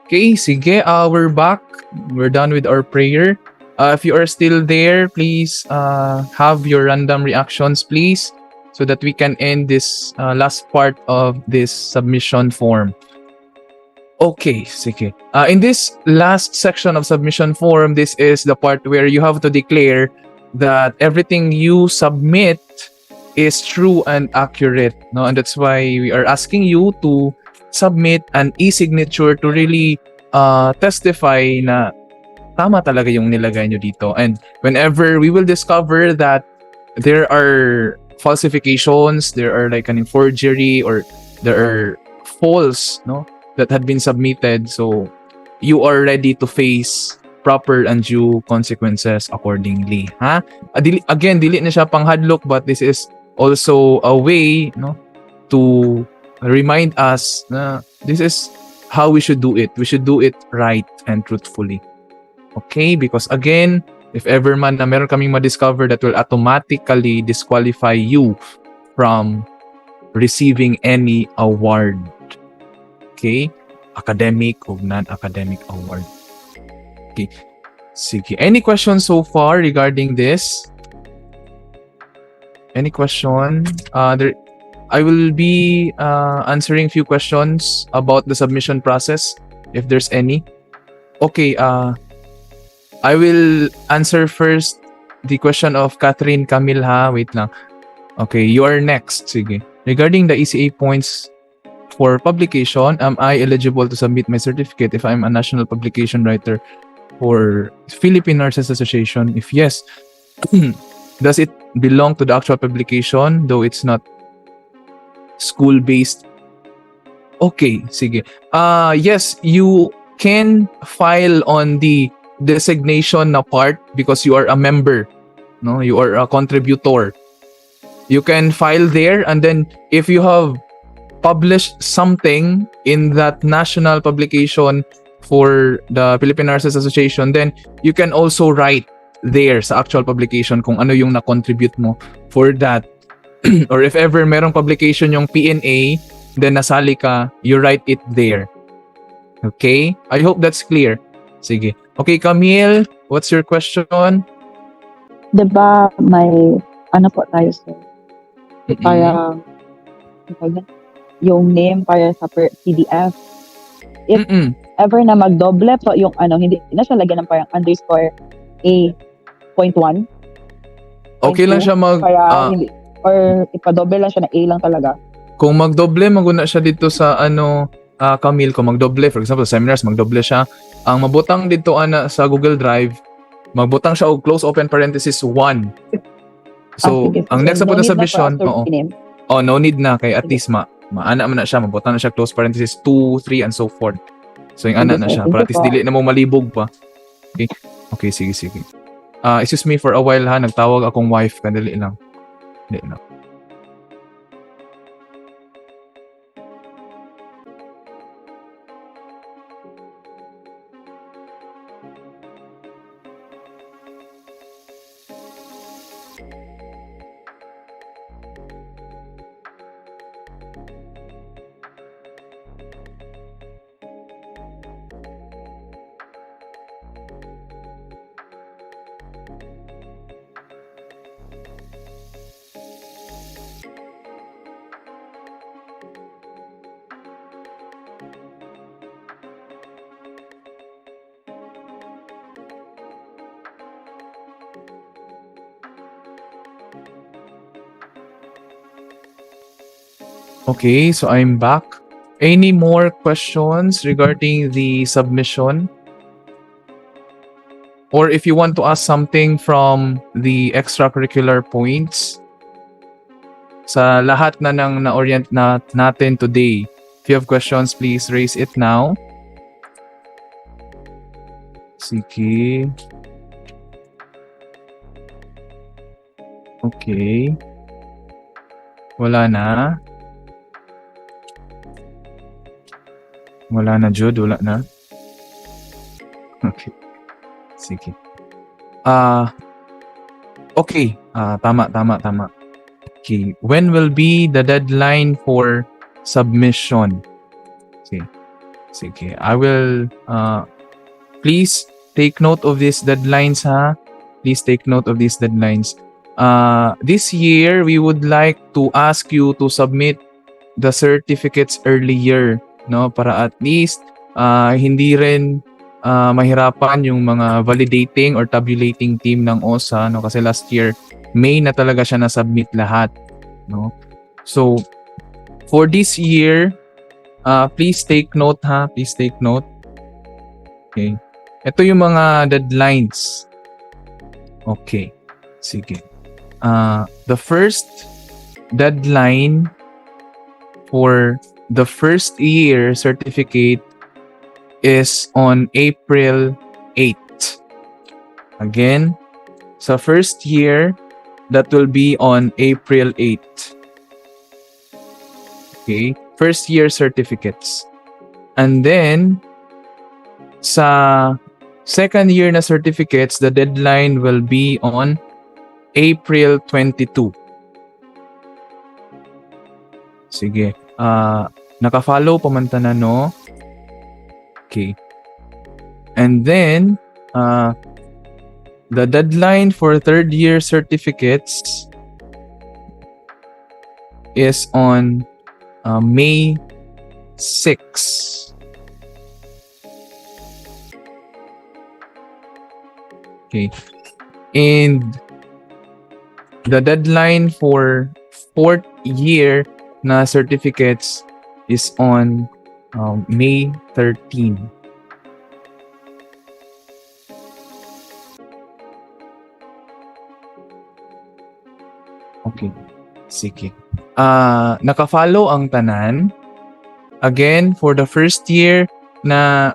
Okay, sige. We're back. We're done with our prayer. If you are still there, please have your random reactions, please, so that we can end this last part of this submission form. Okay, sige. In this last section of submission form, this is the part where you have to declare that everything you submit is true and accurate. No? And that's why we are asking you to submit an e-signature to really testify na tama talaga yung nilagay nyo dito. And whenever we will discover that there are falsifications, there are like an forgery, or there are false, no, that had been submitted, so you are ready to face proper and due consequences accordingly. Ha? Again, dili na siya panghadlok, but this is also a way, no, to remind us na this is how we should do it. We should do it right and truthfully. Okay? Because again, if ever man na meron kaming ma-discover that will automatically disqualify you from receiving any award. Okay? Academic or non-academic award. Okay. Sige. Any questions so far regarding this? Any question? I will be answering few questions about the submission process, if there's any. Okay. I will answer first the question of Catherine Camille, ha? Wait lang. Okay, you are next. Sige. Regarding the ECA points for publication, am I eligible to submit my certificate if I'm a national publication writer for Philippine Nurses Association? If yes, does it belong to the actual publication, though it's not school-based? Okay, sige. Yes, you can file on the designation na part because you are a member, no, you are a contributor. You can file there, and then if you have published something in that national publication for the Philippine Nurses Association, then you can also write there sa actual publication kung ano yung na-contribute mo for that. Or if ever merong publication yung PNA, then nasali ka, you write it there. Okay? I hope that's clear. Sige. Okay, Camille, what's your question? Diba may ano po tayo sir? Parang yung name para sa PDF. If ever na magdoble po yung ano, hindi na siya lagyan ng parang underscore A.1. Okay lang siya hindi, or ipadoble lang siya na A lang talaga. Kung magdoble, maguna siya dito sa ano, Camille, kung magdoble, for example, seminars, magdoble siya. Ang mabutang dito ana sa Google Drive, magbutang siya og close open parenthesis 1. So, sige. ang next na po na submission, no need na, kay at Sige. least maana man na siya, mabutang na siya close parenthesis 2, 3, and so forth. So, yung ana Sige, na sir. siya, Thank para you at least po. dili na mo malibog pa. Okay? Okay, sige. Excuse me for a while ha, nagtawag akong wife, kadali lang. Dili na. Okay, so I'm back. Any more questions regarding the submission? Or if you want to ask something from the extracurricular points sa lahat na nang na-orient natin today. If you have questions, please raise it now. Sige. Okay. Wala na. Wala na, Jude. Wala na. Okay. Sige. Okay. Tama. Okay. When will be the deadline for submission? Okay. Sige. I will, please take note of these deadlines, ha? Please take note of these deadlines. This year, we would like to ask you to submit the certificates earlier, no? Para at least hindi rin mahirapan yung mga validating or tabulating team ng OSA, no? Kasi last year, May na talaga siya na-submit lahat, no? So, for this year, please take note, ha? Please take note. Okay. Ito yung mga deadlines. Okay. Sige. The first deadline for the first year certificate is on April 8th. Again, sa first year, that will be on April 8th. Okay? First year certificates. And then, sa second year na certificates, the deadline will be on April 22. Sige. Naka-follow pamantana, no? Okay. And then, the deadline for third year certificates is on May 6. Okay. And the deadline for fourth year na certificates is on May 13. Okay. Sige. Naka-follow ang tanan. Again, for the first year na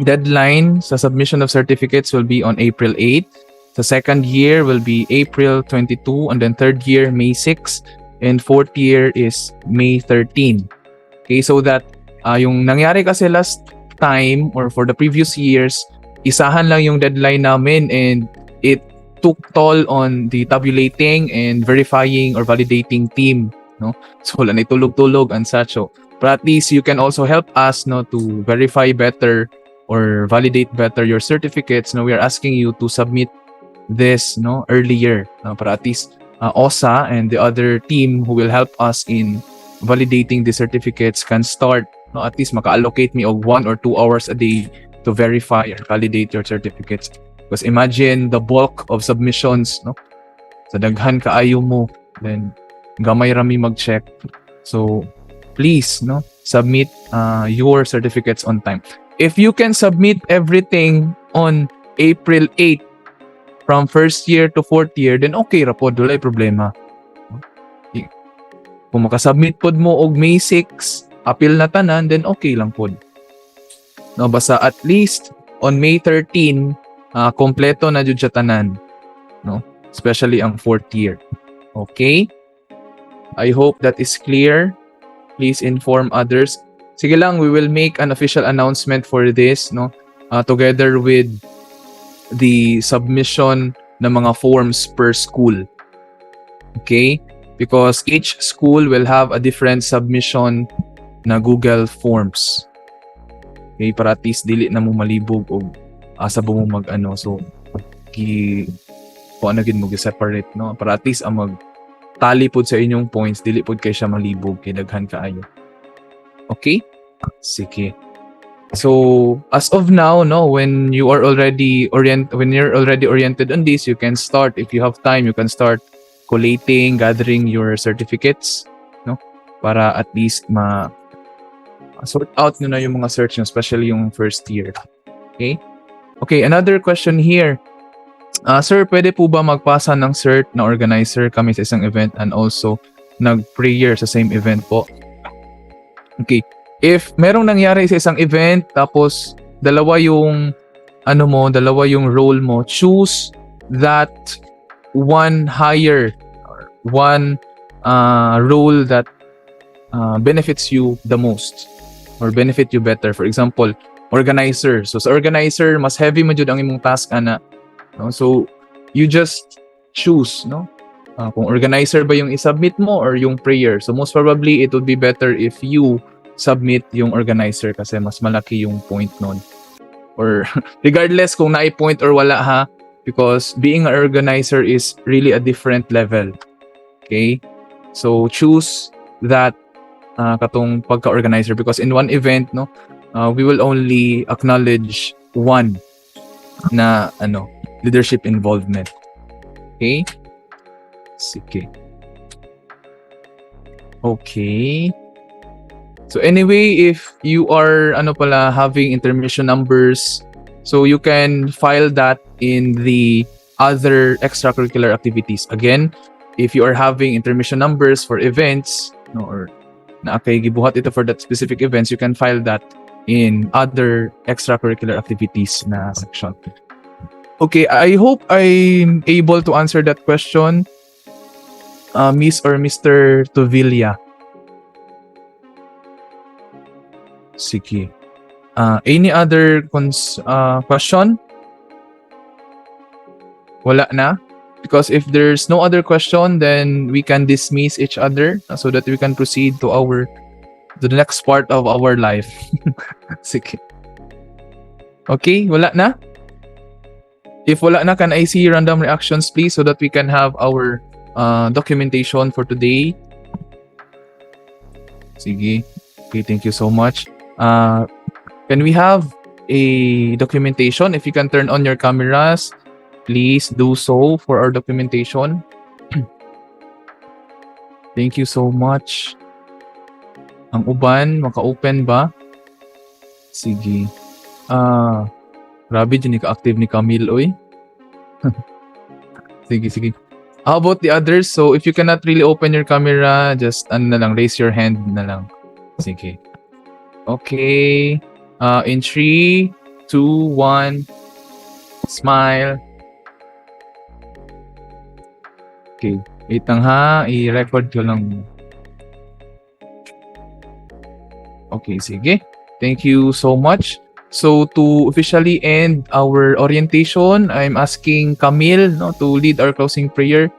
deadline sa submission of certificates will be on April 8. The second year will be April 22, and then third year May 6, and fourth year is May 13. Okay, so that yung nangyari kasi last time or for the previous years, isahan lang yung deadline namin and it took toll on the tabulating and verifying or validating team, no? So wala na itulog-tulog and such. So, but at least you can also help us, no, to verify better or validate better your certificates. No, we are asking you to submit this, no, earlier, no, para at least OSA and the other team who will help us in validating the certificates can start, no, at least maka-allocate me of 1 or 2 hours a day to verify or validate your certificates. Because imagine the bulk of submissions, no? Sa daghan kaayo mo, then gamay rami mag-check. So please, no, submit your certificates on time. If you can submit everything on April 8 from first year to fourth year, then okay ra pod, walay problema. Kung makasubmit pod mo og May 6, appeal na tanan, then okay lang pod. No, basta at least on May 13, kompleto na jud siya tanan, no? Especially ang fourth year. Okay? I hope that is clear. Please inform others. Sige lang, we will make an official announcement for this, no? Together with the submission ng mga forms per school. Okay? Because each school will have a different submission na Google Forms. Okay? Para at least dili na mo malibog o asa mo mag-ano. So, kung ano gid mo gi-separate, no? Para at least ang mag-tally pod sa inyong points, dili pod kay siya malibog, kay daghan kaayo. Okay? Sige. So, as of now, no, when you're already oriented on this, you can start, if you have time, you can start collating, gathering your certificates, no? Para at least sort out nyo na yung mga search nyo, especially yung first year. Okay? Okay, another question here. Sir, pwede po ba magpasa ng cert na organizer kami sa isang event and also nag-prayer sa same event po? Okay. If merong nangyari sa isang event tapos dalawa yung role mo, choose that one higher or one role that benefits you the most or benefit you better. For example, organizer. So sa organizer, mas heavy man jud ang imong task ana, no? So you just choose, no? Kung organizer ba yung isubmit mo or yung prayer. So most probably it would be better if you submit yung organizer kasi mas malaki yung point nun. Or regardless kung na-point or wala ha, because being an organizer is really a different level. Okay? So choose that katong pagka-organizer because in one event no, we will only acknowledge one na leadership involvement. Okay? Sige. Okay. So anyway, if you are having intermission numbers, so you can file that in the other extracurricular activities. Again, if you are having intermission numbers for events, or na kay gibuhat ito for that specific events, you can file that in other extracurricular activities na section. Okay, I hope I'm able to answer that question, Miss or Mr. Tuvilla. Sige. Any other question? Wala na? Because if there's no other question, then we can dismiss each other so that we can proceed to the next part of our life. Sige. Okay, wala na? If wala na, can I see random reactions please so that we can have our documentation for today? Sige. Okay, thank you so much. Can we have a documentation? If you can turn on your cameras, please do so for our documentation. Thank you so much. Ang uban, maka-open ba? Sige. Grabe, dyan ka-active ni Camille, oy. Sige. How about the others? So, if you cannot really open your camera, just raise your hand na lang. Sige. Okay. In 3, 2, 1, smile. Okay. Wait lang ha. I-record ko lang. Okay, sige. Thank you so much. So, to officially end our orientation, I'm asking Camille to lead our closing prayer.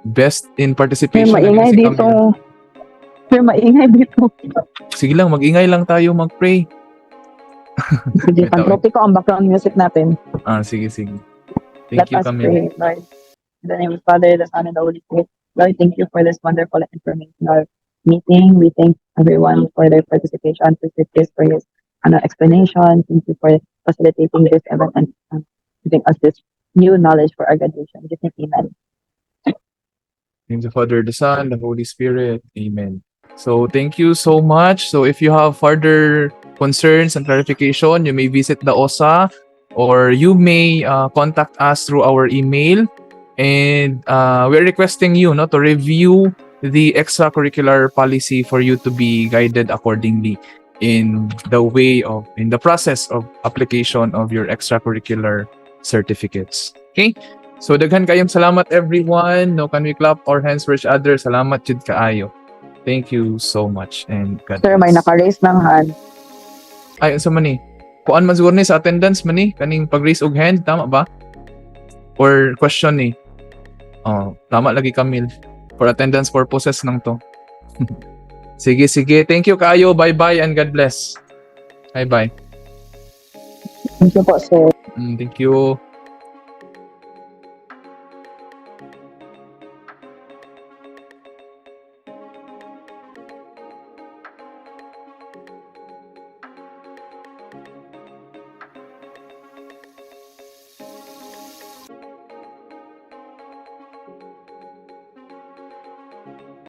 Best in participation. Maingay si dito. Camille. Sir, maingay dito. Sige lang, mag-ingay lang tayo mag-pray. Sige, pantropi ko ang background music natin. Sige. Let Thank you, us Camille. pray, Lord. In the name of the Father, the Son, and the Holy Spirit. Lord, thank you for this wonderful informational meeting. We thank everyone for their participation, for Chris for his explanation. Thank you for facilitating this event and giving us this new knowledge for our graduation. We think amen. In the Father, the Son, the Holy Spirit. Amen. So, thank you so much. So, if you have further concerns and clarification, you may visit the OSA or you may contact us through our email. And we're requesting you to review the extracurricular policy for you to be guided accordingly in the process of application of your extracurricular certificates. Okay? So, daghan kayong salamat everyone. Can we clap our hands for each other? Salamat jud kaayo. Thank you so much and God Sir, may bless. naka-raise ng hand. Ay, unsa man ni? Kuan man siguro ni sa attendance man ni kaning pag-raise og hand, tama ba? Or question ni? Oh, tama lagi Camille. For attendance purposes nang to. Sige. Thank you kaayo. Bye-bye and God bless. Bye-bye. Thank you po, sir. Thank you.